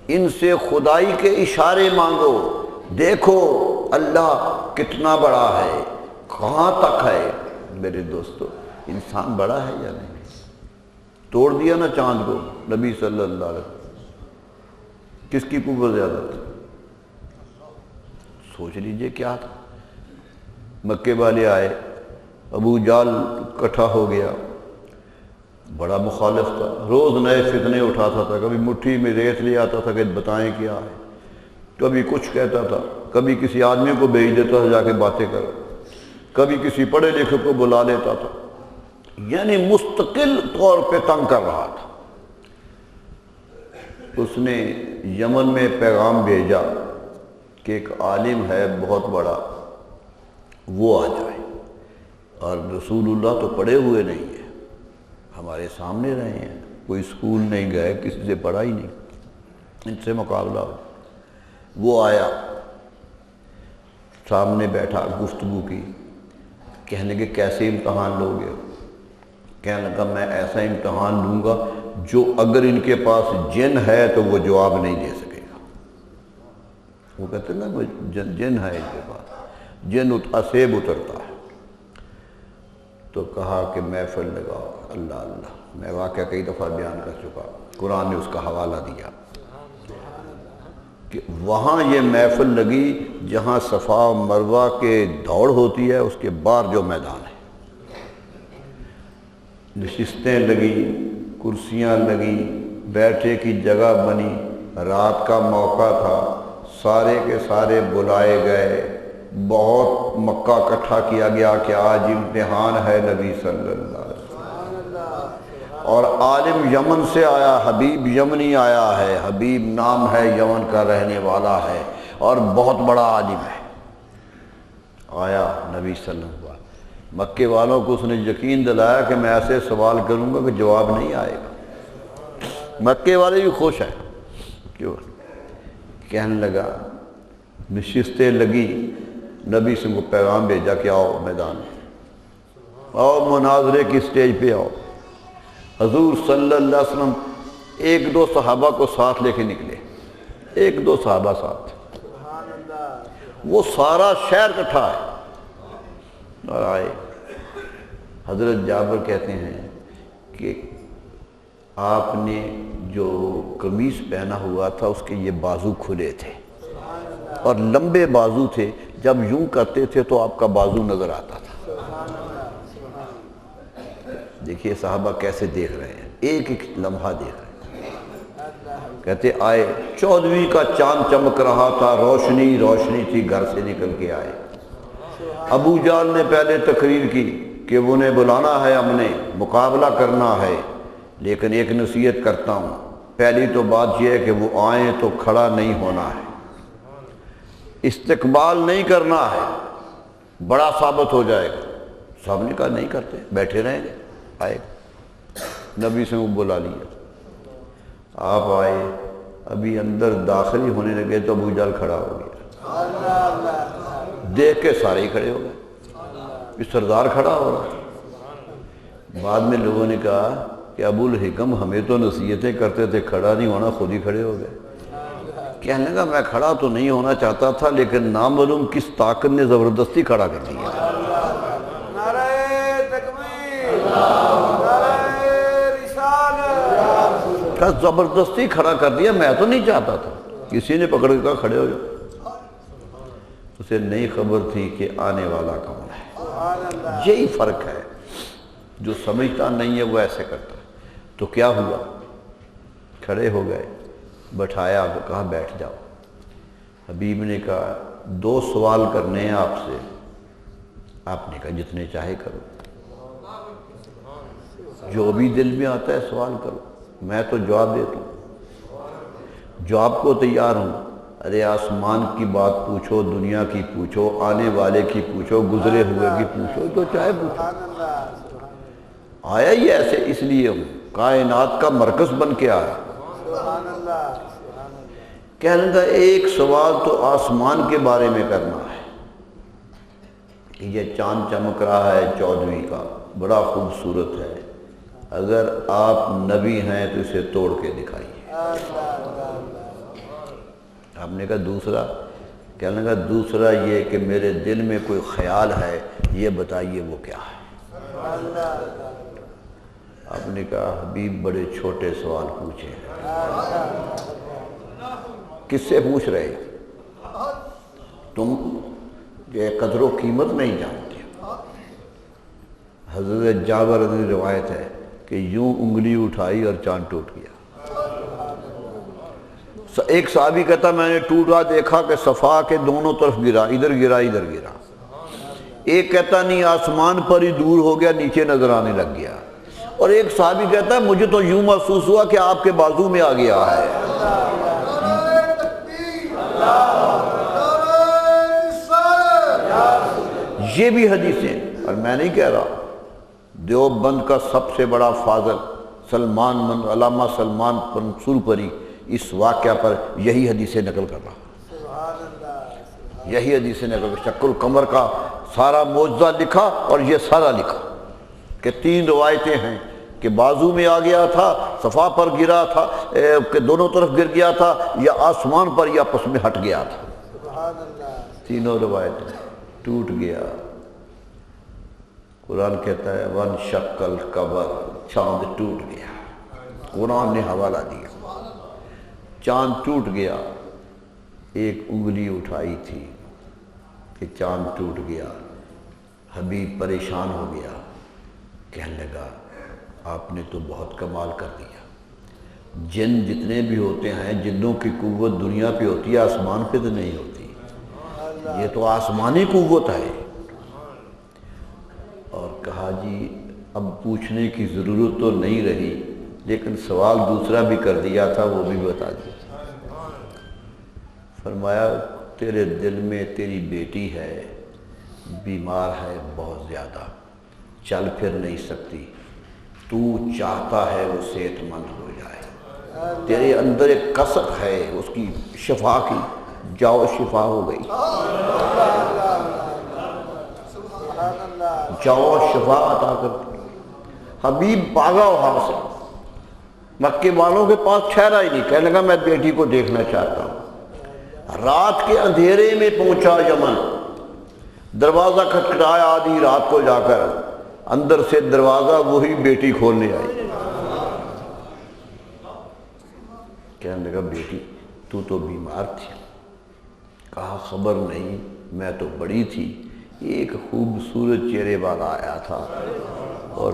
ان سے خدائی کے اشارے مانگو. دیکھو اللہ کتنا بڑا ہے، کہاں تک ہے. میرے دوستو انسان بڑا ہے یا نہیں؟ توڑ دیا نا چاند کو نبی صلی اللہ علیہ وسلم، کس کی قوت زیادہ تھی؟ سوچ لیجئے کیا تھا. مکے والے آئے، ابو جہل اکٹھا ہو گیا، بڑا مخالف تھا، روز نئے فتنے اٹھاتا تھا. کبھی مٹھی میں ریت لے آتا تھا کہ بتائیں کیا ہے، کبھی کچھ کہتا تھا، کبھی کسی آدمی کو بھیج دیتا تھا جا کے باتیں کرو، کبھی کسی پڑھے لکھے کو بلا لیتا تھا. یعنی مستقل طور پہ تنگ کر رہا تھا. اس نے یمن میں پیغام بھیجا کہ ایک عالم ہے بہت بڑا، وہ آ جائے. اور رسول اللہ تو پڑھے ہوئے نہیں ہیں، ہمارے سامنے رہے ہیں، کوئی اسکول نہیں گئے، کسی سے پڑھا ہی نہیں، ان سے مقابلہ ہو. وہ آیا، سامنے بیٹھا، گفتگو کی. کہنے لگے کیسے امتحان لوگے؟ کہنے لگا میں ایسا امتحان لوں گا جو اگر ان کے پاس جن ہے تو وہ جواب نہیں دے سکے گا. وہ کہتے ہیں نا جن ہے ان کے پاس، جن اسیب اترتا ہے. تو کہا کہ محفل لگاؤ. اللہ اللہ، میں واقعہ کئی دفعہ بیان کر چکا، قرآن نے اس کا حوالہ دیا کہ وہاں یہ محفل لگی جہاں صفا و مروہ کے دوڑ ہوتی ہے، اس کے باہر جو میدان ہے. نشستیں لگی، کرسیاں لگیں، بیٹھے کی جگہ بنی. رات کا موقع تھا، سارے کے سارے بلائے گئے. بہت مکہ اکٹھا کیا گیا کہ آج امتحان ہے نبی صلی اللہ علیہ وسلم. اور عالم یمن سے آیا، حبیب یمنی آیا ہے. حبیب نام ہے، یمن کا رہنے والا ہے اور بہت بڑا عالم ہے. آیا نبی صلی اللہ علیہ وسلم. مکے والوں کو اس نے یقین دلایا کہ میں ایسے سوال کروں گا کہ جواب نہیں آئے گا. مکے والے بھی خوش ہیں. کیوں؟ کہنے لگا، نشستیں لگی، نبی سے کو پیغام بھیجا کہ آؤ میدان میں، آؤ مناظرے کی سٹیج پہ آؤ. حضور صلی اللہ علیہ وسلم ایک دو صحابہ کو ساتھ لے کے نکلے، ایک دو صحابہ ساتھ. وہ سارا شہر اکٹھا ہے اور آئے. حضرت جابر کہتے ہیں کہ آپ نے جو قمیص پہنا ہوا تھا اس کے یہ بازو کھلے تھے اور لمبے بازو تھے. جب یوں کرتے تھے تو آپ کا بازو نظر آتا تھا. دیکھیے صحابہ کیسے دیکھ رہے ہیں، ایک ایک لمحہ دیکھ رہے ہیں. کہتے آئے، 14ویں کا چاند چمک رہا تھا، روشنی روشنی تھی، گھر سے نکل کے آئے. ابو جہل نے پہلے تقریر کی کہ انہیں بلانا ہے، ہم نے مقابلہ کرنا ہے، لیکن ایک نصیحت کرتا ہوں. پہلی تو بات یہ ہے کہ وہ آئیں تو کھڑا نہیں ہونا ہے، استقبال نہیں کرنا ہے، بڑا ثابت ہو جائے گا. صاحب نے کہا نہیں کرتے، بیٹھے رہیں گے. آئے، نبی سے وہ بلا لیا. آپ آئے، ابھی اندر داخل ہونے لگے تو ابو جہل کھڑا ہو گیا. دیکھ کے سارے ہی کھڑے ہو گئے، یہ سردار کھڑا ہو رہا. بعد میں لوگوں نے کہا کہ ابو الحکم ہمیں تو نصیحتیں کرتے تھے، کھڑا نہیں ہونا، خود ہی کھڑے ہو گئے. کہنے لگا میں کھڑا تو نہیں ہونا چاہتا تھا، لیکن نامعلوم کس طاقت نے زبردستی کھڑا کر دیا. نعرہ تکبیر، نعرہ رسالت. زبردستی کھڑا کر دیا، میں تو نہیں چاہتا تھا. کسی نے پکڑ کے کہا کھڑے ہو جاؤ. اسے نہیں خبر تھی کہ آنے والا کون ہے. یہی فرق ہے، جو سمجھتا نہیں ہے وہ ایسے کرتا ہے. تو کیا ہوا؟ کھڑے ہو گئے، بٹھایا، کہا بیٹھ جاؤ. حبیب نے کہا 2 سوال کرنے ہیں آپ سے. آپ نے کہا جتنے چاہے کرو، جو بھی دل میں آتا ہے سوال کرو، میں تو جواب دیتا ہوں. جواب کو تیار ہوں. ارے آسمان کی بات پوچھو، دنیا کی پوچھو، آنے والے کی پوچھو، گزرے ہوئے کی پوچھو، تو چاہے پوچھو. آیا ہی ایسے اس لیے ہوں، کائنات کا مرکز بن کے آیا. کہنے لگا ایک سوال تو آسمان کے بارے میں کرنا ہے کہ یہ چاند چمک رہا ہے 14ویں کا، بڑا خوبصورت ہے. اگر آپ نبی ہیں تو اسے توڑ کے دکھائیے. آپ نے کہا دوسرا؟ کہنے لگا دوسرا یہ کہ میرے دل میں کوئی خیال ہے، یہ بتائیے وہ کیا ہے. آپ نے کہا حبیب بڑے چھوٹے سوال پوچھے. کس سے پوچھ رہے؟ تم یہ قدر و قیمت نہیں جانتے. حضرت جابر رضی اللہ عنہ روایت ہے کہ یوں انگلی اٹھائی اور چاند ٹوٹ گیا. ایک صحابی کہتا میں نے ٹوٹا دیکھا کہ صفا کے دونوں طرف گرا، ادھر گرا ادھر گرا. ایک کہتا نہیں آسمان پر ہی دور ہو گیا، نیچے نظر آنے لگ گیا. اور ایک صحابی کہتا ہے مجھے تو یوں محسوس ہوا کہ آپ کے بازو میں آ گیا ہے. یہ بھی حدیثیں، اور میں نہیں کہہ رہا. دیوبند کا سب سے بڑا فاضل علامہ سلمان منصور پری اس واقعہ پر یہی حدیثیں نقل کر رہا. یہی حدیثیں نقل کر، شق القمر کا سارا معجزہ لکھا اور یہ سارا لکھا کہ 3 روایتیں ہیں کہ بازو میں آ گیا تھا، صفا پر گرا تھا، کہ دونوں طرف گر گیا تھا، یا آسمان پر یا آپس میں ہٹ گیا تھا. تینوں روایتیں. ٹوٹ گیا. قرآن کہتا ہے ون شکل قبر، چاند ٹوٹ گیا، قرآن نے حوالہ دیا، چاند ٹوٹ گیا۔ ایک انگلی اٹھائی تھی کہ چاند ٹوٹ گیا، حبیب پریشان ہو گیا، کہنے لگا آپ نے تو بہت کمال کر دیا۔ جن جتنے بھی ہوتے ہیں، جنوں کی قوت دنیا پہ ہوتی ہے، آسمان پہ تو نہیں ہوتی، یہ تو آسمانی قوت ہے۔ اور کہا جی اب پوچھنے کی ضرورت تو نہیں رہی، لیکن سوال دوسرا بھی کر دیا تھا، وہ بھی بتا دیا۔ فرمایا تیرے دل میں تیری بیٹی ہے، بیمار ہے بہت زیادہ، چل پھر نہیں سکتی، تو چاہتا ہے وہ صحت مند ہو جائے، تیرے اندر ایک کسک ہے اس کی شفا کی، جاؤ شفا ہو گئی، جاؤ شفا عطا کر۔ حبیب بھاگا وہاں سے، مکے والوں کے پاس ٹھہرا ہی نہیں، کہنے لگا میں بیٹی کو دیکھنا چاہتا ہوں۔ رات کے اندھیرے میں پہنچا یمن، دروازہ کھٹکھٹایا آدھی رات کو جا کر، اندر سے دروازہ وہی بیٹی کھولنے آئی، کہنے لگا بیٹی تو بیمار تھی؟ کہا خبر نہیں، میں تو بڑی تھی، ایک خوبصورت چہرے والا آیا تھا اور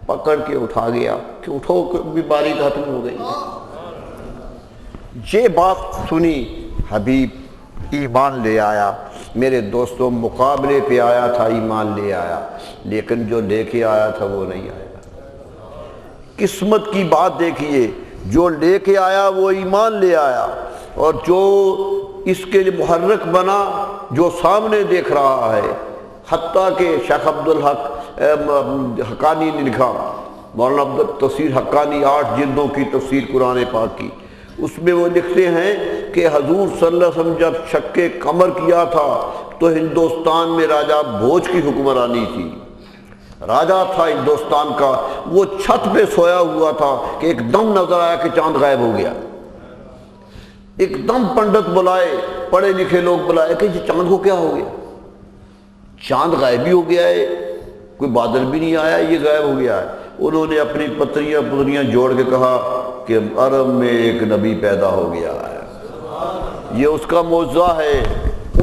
پکڑ کے اٹھا گیا کہ اٹھو، بیماری ختم ہو گئی۔ یہ بات سنی حبیب ایمان لے آیا۔ میرے دوستوں مقابلے پہ آیا تھا، ایمان لے آیا، لیکن جو لے کے آیا تھا وہ نہیں آیا۔ قسمت کی بات دیکھیے، جو لے کے آیا وہ ایمان لے آیا، اور جو اس کے محرک بنا، جو سامنے دیکھ رہا ہے۔ حتیٰ کہ شیخ عبدالحق حقانی نے لکھا، مولانا عبد تفسیر حقانی 8 جلدوں کی تفسیر قرآن پاک کی، اس میں وہ لکھتے ہیں کہ حضور صلی اللہ علیہ وسلم جب شق قمر کیا تھا تو ہندوستان میں راجہ بھوج کی حکمرانی تھی، راجہ تھا ہندوستان کا، وہ چھت پہ سویا ہوا تھا کہ ایک دم نظر آیا کہ چاند غائب ہو گیا۔ ایک دم پنڈت بلائے، پڑھے لکھے لوگ بلائے کہ یہ چاند کو کیا ہو گیا، چاند غائب ہی ہو گیا ہے، کوئی بادل بھی نہیں آیا، یہ غائب ہو گیا ہے۔ انہوں نے اپنی پتریاں جوڑ کے کہا کہ عرب میں ایک نبی پیدا ہو گیا ہے، یہ اس کا معجزہ ہے۔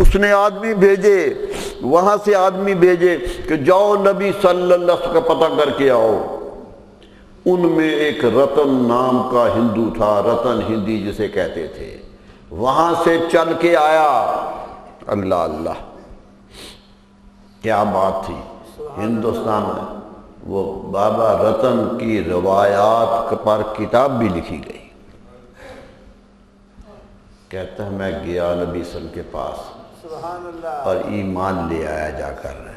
اس نے آدمی بھیجے، وہاں سے آدمی بھیجے کہ جاؤ نبی صلی اللہ علیہ وسلم کا پتہ کر کے آؤ۔ ان میں ایک رتن نام کا ہندو تھا، رتن ہندی جسے کہتے تھے، وہاں سے چل کے آیا۔ اللہ اللہ، کیا بات تھی! ہندوستان میں وہ بابا رتن کی روایات پر کتاب بھی لکھی گئی۔ کہتا ہے میں گیا نبی صلی اللہ علیہ وسلم کے پاس سبحان اللہ، اور ایمان لے آیا جا کر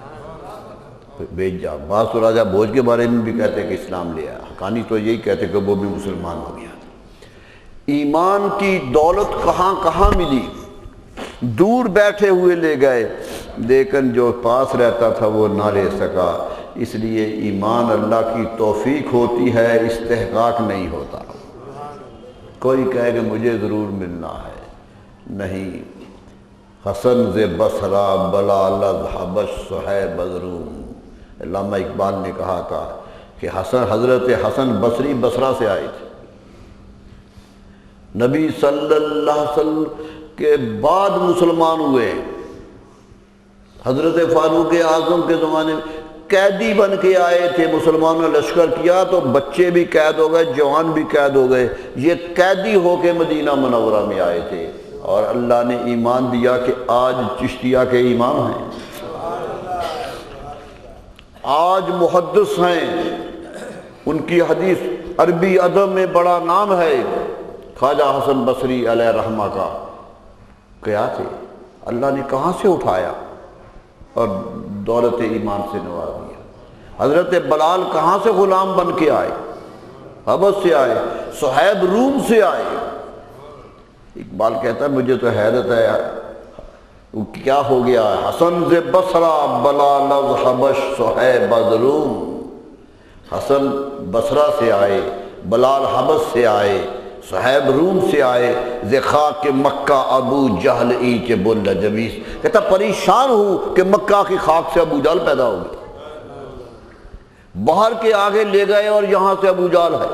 بھیجا۔ بعض تو راجہ بھوج کے بارے میں بھی کہتے کہ اسلام لے آیا، حقانی تو یہی کہتے کہ وہ بھی مسلمان ہو گیا تھا۔ ایمان کی دولت کہاں کہاں ملی، دور بیٹھے ہوئے لے گئے، لیکن جو پاس رہتا تھا وہ نہ لے سکا۔ اس لیے ایمان اللہ کی توفیق ہوتی ہے، استحقاق نہیں ہوتا۔ کوئی کہے کہ مجھے ضرور ملنا ہے، نہیں۔ حسن ز بصرہ بلا لذہبش صہیب بزروم، علامہ اقبال نے کہا تھا کہ حضرت حسن بصری بصرہ سے آئے تھے، نبی صلی اللہ علیہ وسلم کے بعد مسلمان ہوئے۔ حضرت فاروق اعظم کے زمانے میں قیدی بن کے آئے تھے، مسلمانوں نے لشکر کیا تو بچے بھی قید ہو گئے، جوان بھی قید ہو گئے، یہ قیدی ہو کے مدینہ منورہ میں آئے تھے، اور اللہ نے ایمان دیا کہ آج چشتیہ کے امام ہیں، آج محدث ہیں، ان کی حدیث عربی ادب میں بڑا نام ہے۔ خواجہ حسن بصری علیہ رحمہ کا کیا تھے، اللہ نے کہاں سے اٹھایا اور دولت ایمان سے نواز دیا۔ حضرت بلال کہاں سے غلام بن کے آئے، حبش سے آئے، صہیب روم سے آئے۔ اقبال کہتا ہے مجھے تو حیرت ہے کیا ہو گیا، حسن ز بصرہ بلال از حبش صہیب از روم۔ حسن بصرہ سے آئے، بلال حبش سے آئے، صہیب روم سے آئے، ز خاک مکہ ابو جہل اینچ بل جویس۔ کہتا پریشان ہوں کہ مکہ کی خاک سے ابو جہل پیدا ہو گیا۔ باہر کے آگے لے گئے اور یہاں سے ابو جہل ہے.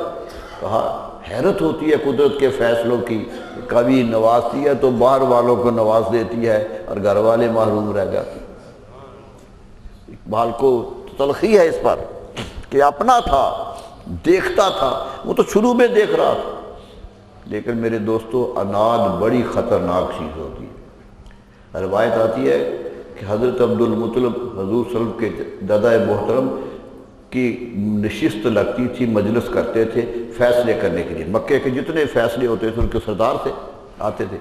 کہا حیرت ہوتی ہے قدرت کے فیصلوں کی، کبھی نوازتی ہے تو باہر والوں کو نواز دیتی ہے اور گھر والے محروم رہ جاتے ہیں. اقبال کو تلخی ہے اس پر کہ اپنا تھا، دیکھتا تھا، وہ تو شروع میں دیکھ رہا تھا. لیکن میرے دوستو اناد بڑی خطرناک چیز ہوتی ہے. روایت آتی ہے کہ حضرت عبد المطلب حضور صلی اللہ علیہ وسلم کے دادا محترم کی نشست لگتی تھی، مجلس کرتے تھے فیصلے کرنے کے لیے. مکے کے جتنے فیصلے ہوتے تھے ان کے سردار سے آتے تھے.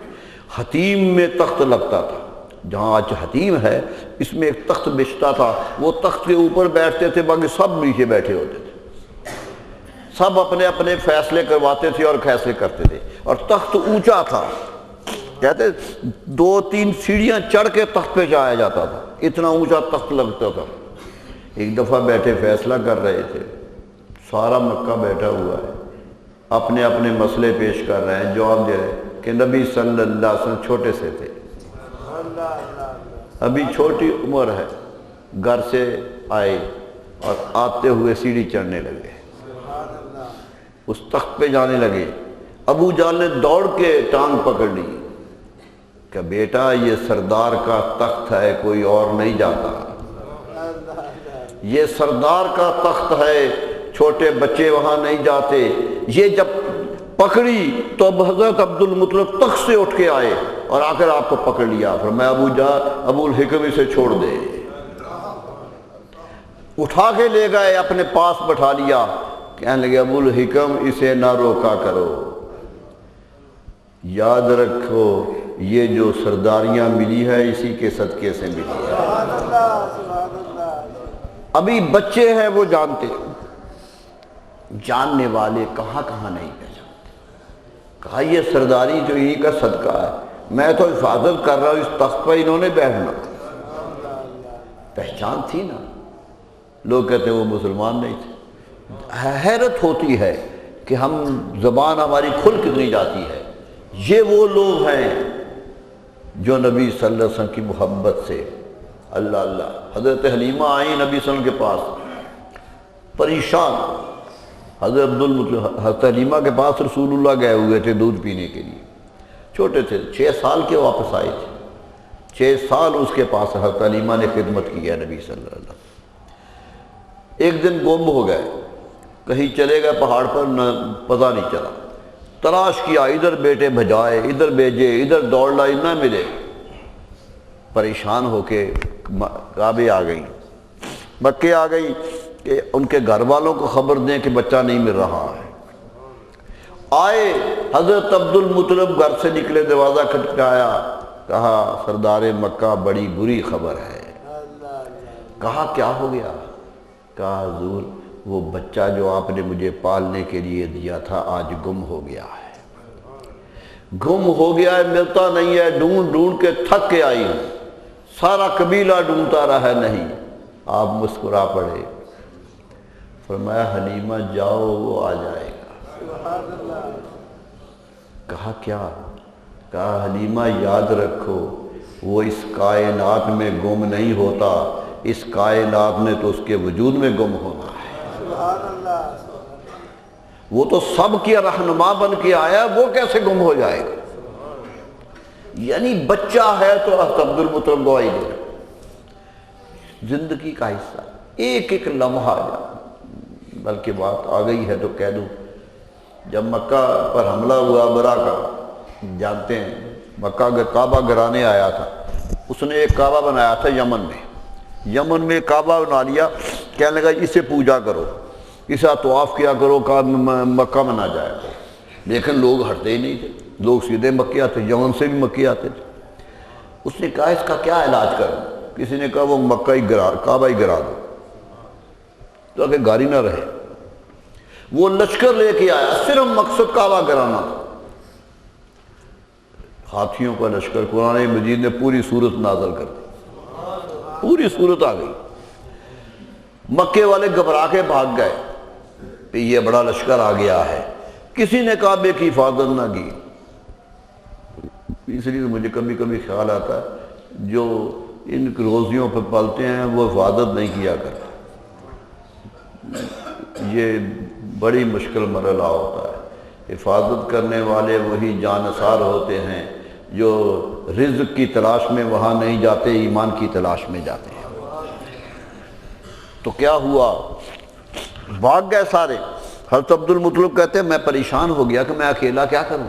حتیم میں تخت لگتا تھا، جہاں آج حتیم ہے اس میں ایک تخت بچھتا تھا، وہ تخت کے اوپر بیٹھتے تھے، باقی سب نیچے بیٹھے ہوتے تھے. سب اپنے اپنے فیصلے کرواتے تھے اور فیصلے کرتے تھے. اور تخت اونچا تھا، کہتے 2-3 سیڑھیاں چڑھ کے تخت پہ جایا جاتا تھا، اتنا اونچا تخت لگتا تھا. ایک دفعہ بیٹھے فیصلہ کر رہے تھے، سارا مکہ بیٹھا ہوا ہے، اپنے اپنے مسئلے پیش کر رہے ہیں، جواب دے رہے ہیں کہ نبی صلی اللہ علیہ وسلم چھوٹے سے تھے، ابھی چھوٹی عمر ہے، گھر سے آئے اور آتے ہوئے سیڑھی چڑھنے لگے، اس تخت پہ جانے لگے. ابو جہل نے دوڑ کے ٹانگ پکڑ لی کہ بیٹا یہ سردار کا تخت ہے، کوئی اور نہیں جاتا، یہ سردار کا تخت ہے، چھوٹے بچے وہاں نہیں جاتے. یہ جب پکڑی تو اب حضرت عبد المطلب تخت سے اٹھ کے آئے اور آ کر آپ کو پکڑ لیا. فرمایا ابو الحکم اسے چھوڑ دے. اٹھا کے لے گئے، اپنے پاس بٹھا لیا، کہنے لگے ابو الحکم اسے نہ روکا کرو، یاد رکھو یہ جو سرداریاں ملی ہے اسی کے صدقے سے ملی ہے. ابھی بچے ہیں وہ جانتے، جاننے والے کہاں کہاں نہیں پہچانتے. کہا یہ سرداری جو انہی کا صدقہ ہے، میں تو حفاظت کر رہا ہوں، اس تخت پر انہوں نے بیٹھنا. پہچان تھی نا. لوگ کہتے ہیں وہ مسلمان نہیں تھے. حیرت ہوتی ہے کہ ہم زبان ہماری کھل کتنی جاتی ہے. یہ وہ لوگ ہیں جو نبی صلی اللہ علیہ وسلم کی محبت سے اللہ اللہ. حضرت حلیمہ آئیں نبی صلی اللہ علیہ وسلم کے پاس پریشان. حضرت حلیمہ کے پاس رسول اللہ گئے ہوئے تھے دودھ پینے کے لیے، چھوٹے تھے، 6 سال کے واپس آئے تھے. 6 سال اس کے پاس حضرت حلیمہ نے خدمت کی ہے نبی صلی اللہ علیہ وسلم. ایک دن گم ہو گئے، کہیں چلے گئے پہاڑ پر، نہ پتہ نہیں چلا. تلاش کیا، ادھر بیٹے بھجائے، ادھر بھیجے، ادھر دوڑ لائی، نہ ملے. پریشان ہو کے کعبے آ گئی، مکے آ گئی کہ ان کے گھر والوں کو خبر دیں کہ بچہ نہیں مل رہا ہے. آئے حضرت عبد المطلب گھر سے نکلے، دروازہ کھٹکھٹایا، کہا سردار مکہ بڑی بری خبر ہے. کہا کیا ہو گیا؟ کہا حضور وہ بچہ جو آپ نے مجھے پالنے کے لیے دیا تھا آج گم ہو گیا ہے. گم ہو گیا ہے، ملتا نہیں ہے، ڈھونڈ ڈھونڈ کے تھک کے آئی ہوں، سارا قبیلہ ڈھونڈتا رہا ہے، نہیں. آپ مسکرا پڑے. فرمایا حلیمہ جاؤ وہ آ جائے گا. کہا کیا؟ کہا حلیمہ یاد رکھو وہ اس کائنات میں گم نہیں ہوتا، اس کائنات نے تو اس کے وجود میں گم ہونا ہے. وہ تو سب کی رہنما بن کے آیا، وہ کیسے گم ہو جائے گا؟ یعنی بچہ ہے تو عبد المطلب گواہی دے. زندگی کا حصہ ایک ایک لمحہ بلکہ بات آ گئی ہے تو کہہ دوں. جب مکہ پر حملہ ہوا برا کا، جانتے ہیں مکہ کا کعبہ گرانے آیا تھا، اس نے ایک کعبہ بنایا تھا یمن میں کعبہ بنا لیا. کہنے لگا اسے پوجا کرو، اسے طواف کیا کرو، مکہ میں نہ جایا کرو. لیکن لوگ ہٹتے ہی نہیں تھے، لوگ سیدھے مکے آتے، یمن سے بھی مکے آتے تھے. اس نے کہا اس کا کیا علاج کروں؟ کسی نے کہا وہ مکہ ہی کعبہ ہی گرا دو تاکہ گاری نہ رہے. وہ لشکر لے کے آیا، صرف مقصد کعبہ گرانا تھا. ہاتھیوں کا لشکر. قرآن مجید نے پوری صورت نازل کر دی، پوری صورت آ گئی. مکے والے گھبرا کے بھاگ گئے کہ یہ بڑا لشکر آ گیا ہے. کسی نے کعبے کی حفاظت نہ کی. اس لیے مجھے کبھی کبھی خیال آتا ہے جو ان روزیوں پہ پلتے ہیں وہ حفاظت نہیں کیا کرتے. یہ بڑی مشکل مرحلہ ہوتا ہے۔ حفاظت کرنے والے وہی جانثار ہوتے ہیں جو رزق کی تلاش میں وہاں نہیں جاتے، ایمان کی تلاش میں جاتے ہیں۔ تو کیا ہوا؟ بھاگ گئے سارے۔ حضرت عبد المطلب کہتے ہیں میں پریشان ہو گیا کہ میں اکیلا کیا کروں،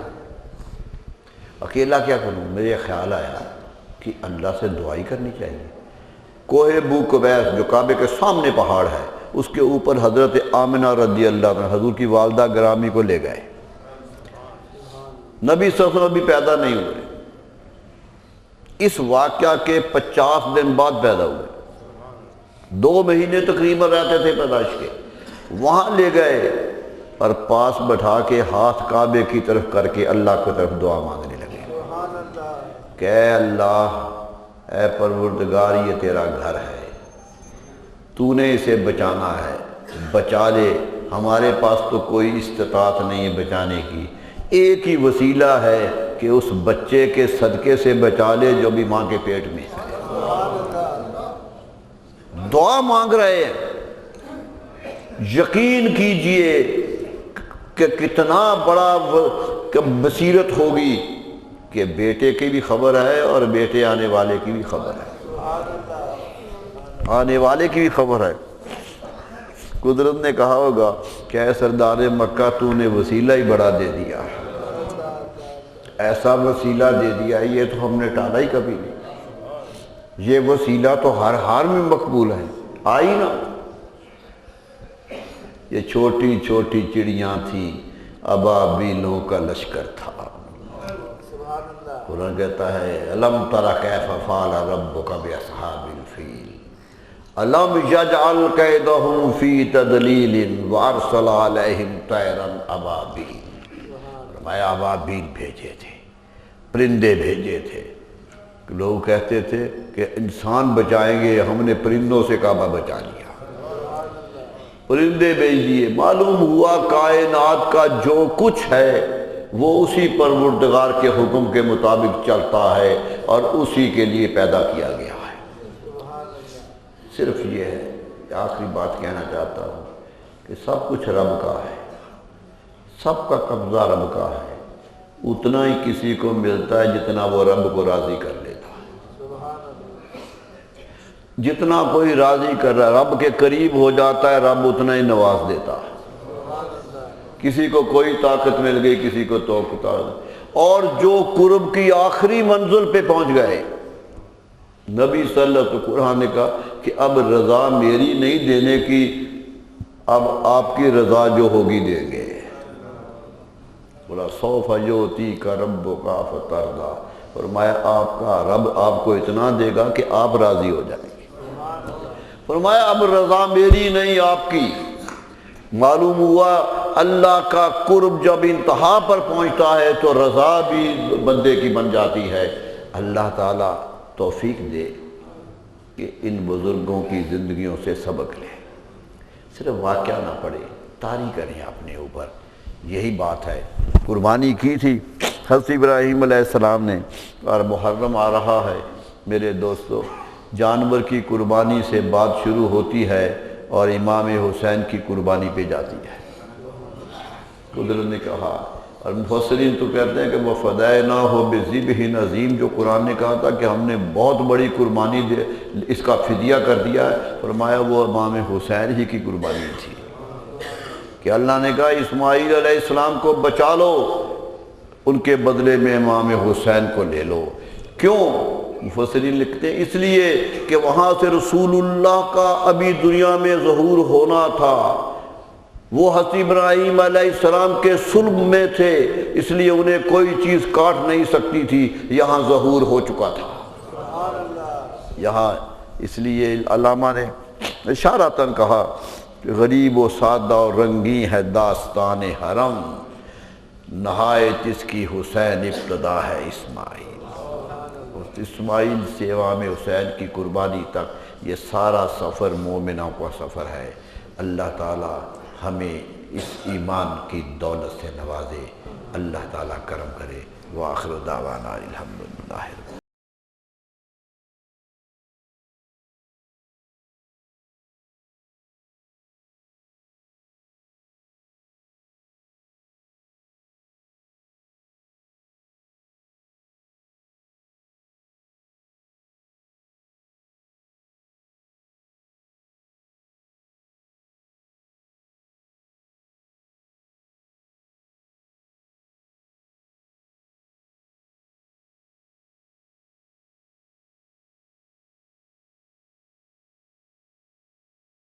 اکیلا کیا کروں۔ میرے خیال آیا کہ اللہ سے دعائی کرنی چاہیے۔ کوہ بو قبیس جو کعبے کے سامنے پہاڑ ہے، اس کے اوپر حضرت آمنہ رضی اللہ عنہ حضور کی والدہ گرامی کو لے گئے۔ نبی صلی اللہ علیہ وسلم بھی پیدا نہیں ہوئے، اس واقعہ کے 50 دن بعد پیدا ہوئے، 2 مہینے تقریباً رہتے تھے پیدائش کے۔ وہاں لے گئے اور پاس بٹھا کے ہاتھ کعبے کی طرف کر کے اللہ کی طرف دعا مانگنے لگے کہ اے اللہ، اے پروردگار، یہ تیرا گھر ہے، تو نے اسے بچانا ہے، بچا لے۔ ہمارے پاس تو کوئی استطاعت نہیں ہے بچانے کی، ایک ہی وسیلہ ہے کہ اس بچے کے صدقے سے بچا لے جو بھی ماں کے پیٹ میں ہے۔ دعا مانگ رہے ہیں۔ یقین کیجئے کہ کتنا بڑا بصیرت ہوگی کہ بیٹے کی بھی خبر ہے اور بیٹے آنے والے کی بھی خبر ہے، آنے والے کی بھی خبر ہے۔ قدرت نے کہا ہوگا کہ اے سردار مکہ، تو نے وسیلہ ہی بڑا دے دیا، ایسا وسیلہ دے دیا، یہ تو ہم نے ٹالا ہی کبھی نہیں، یہ وسیلہ تو ہر حال میں مقبول ہے۔ آئی نا، یہ چھوٹی چھوٹی چڑیاں تھیں، ابابیلوں کا لشکر تھا۔ قرآن کہتا ہے الم تر کیف فعل ربک باصحاب الفیل الم یجعل کیدہم فی تضلیل وارسل علیہم طیرا ابابیل۔ فرمایا ابابیل بھیجے تھے، پرندے بھیجے تھے۔ لوگ کہتے تھے کہ انسان بچائیں گے، ہم نے پرندوں سے کعبہ بچا لیا، پرندے بھیج دیے۔ معلوم ہوا کائنات کا جو کچھ ہے وہ اسی پروردگار کے حکم کے مطابق چلتا ہے اور اسی کے لیے پیدا کیا گیا ہے۔ صرف یہ ہے کہ آخری بات کہنا چاہتا ہوں کہ سب کچھ رب کا ہے، سب کا قبضہ رب کا ہے، اتنا ہی کسی کو ملتا ہے جتنا وہ رب کو راضی کر لیتا ہے۔ جتنا کوئی راضی کر رہا ہے، رب کے قریب ہو جاتا ہے، رب اتنا ہی نواز دیتا ہے۔ کسی کو کوئی طاقت مل گئی، کسی کو توقع، اور جو قرب کی آخری منزل پہ پہنچ گئے، نبی صلی اللہ علیہ وسلم قرآن نے کہا کہ اب رضا میری نہیں دینے کی، اب آپ کی رضا جو ہوگی دیں گے۔ بولا سوف یؤتیک ربک فترضی، فرمایا آپ کا رب آپ کو اتنا دے گا کہ آپ راضی ہو جائیں گے۔ فرمایا اب رضا میری نہیں آپ کی۔ معلوم ہوا اللہ کا قرب جب انتہا پر پہنچتا ہے تو رضا بھی بندے کی بن جاتی ہے۔ اللہ تعالیٰ توفیق دے کہ ان بزرگوں کی زندگیوں سے سبق لیں، صرف واقعہ نہ پڑھے، طاری کریں اپنے اوپر۔ یہی بات ہے۔ قربانی کی تھی حضرت ابراہیم علیہ السلام نے، اور محرم آ رہا ہے میرے دوستو، جانور کی قربانی سے بات شروع ہوتی ہے اور امام حسین کی قربانی پہ جاتی ہے۔ قدرت نے کہا، اور مفسرین تو کہتے ہیں کہ وہ فدیناہ بذبح عظیم، جو قرآن نے کہا تھا کہ ہم نے بہت بڑی قربانی دے اس کا فدیہ کر دیا ہے، فرمایا وہ امام حسین ہی کی قربانی تھی کہ اللہ نے کہا اسماعیل علیہ السلام کو بچا لو، ان کے بدلے میں امام حسین کو لے لو۔ کیوں؟ مفسرین لکھتے ہیں اس لیے کہ وہاں سے رسول اللہ کا ابھی دنیا میں ظہور ہونا تھا، وہ حضرت ابراہیم علیہ السلام کے صلب میں تھے، اس لیے انہیں کوئی چیز کاٹ نہیں سکتی تھی، یہاں ظہور ہو چکا تھا یہاں۔ اس لیے علامہ نے اشارتاً کہا کہ غریب و سادہ و رنگی ہے داستان حرم، نہایت اس کی حسین ابتدا ہے اسماعیل۔ اسماعیل سے امام حسین کی قربانی تک یہ سارا سفر مومنوں کا سفر ہے۔ اللہ تعالی ہمیں اس ایمان کی دولت سے نوازے، اللہ تعالیٰ کرم کرے۔ وآخر دعوانا الحمدللہ۔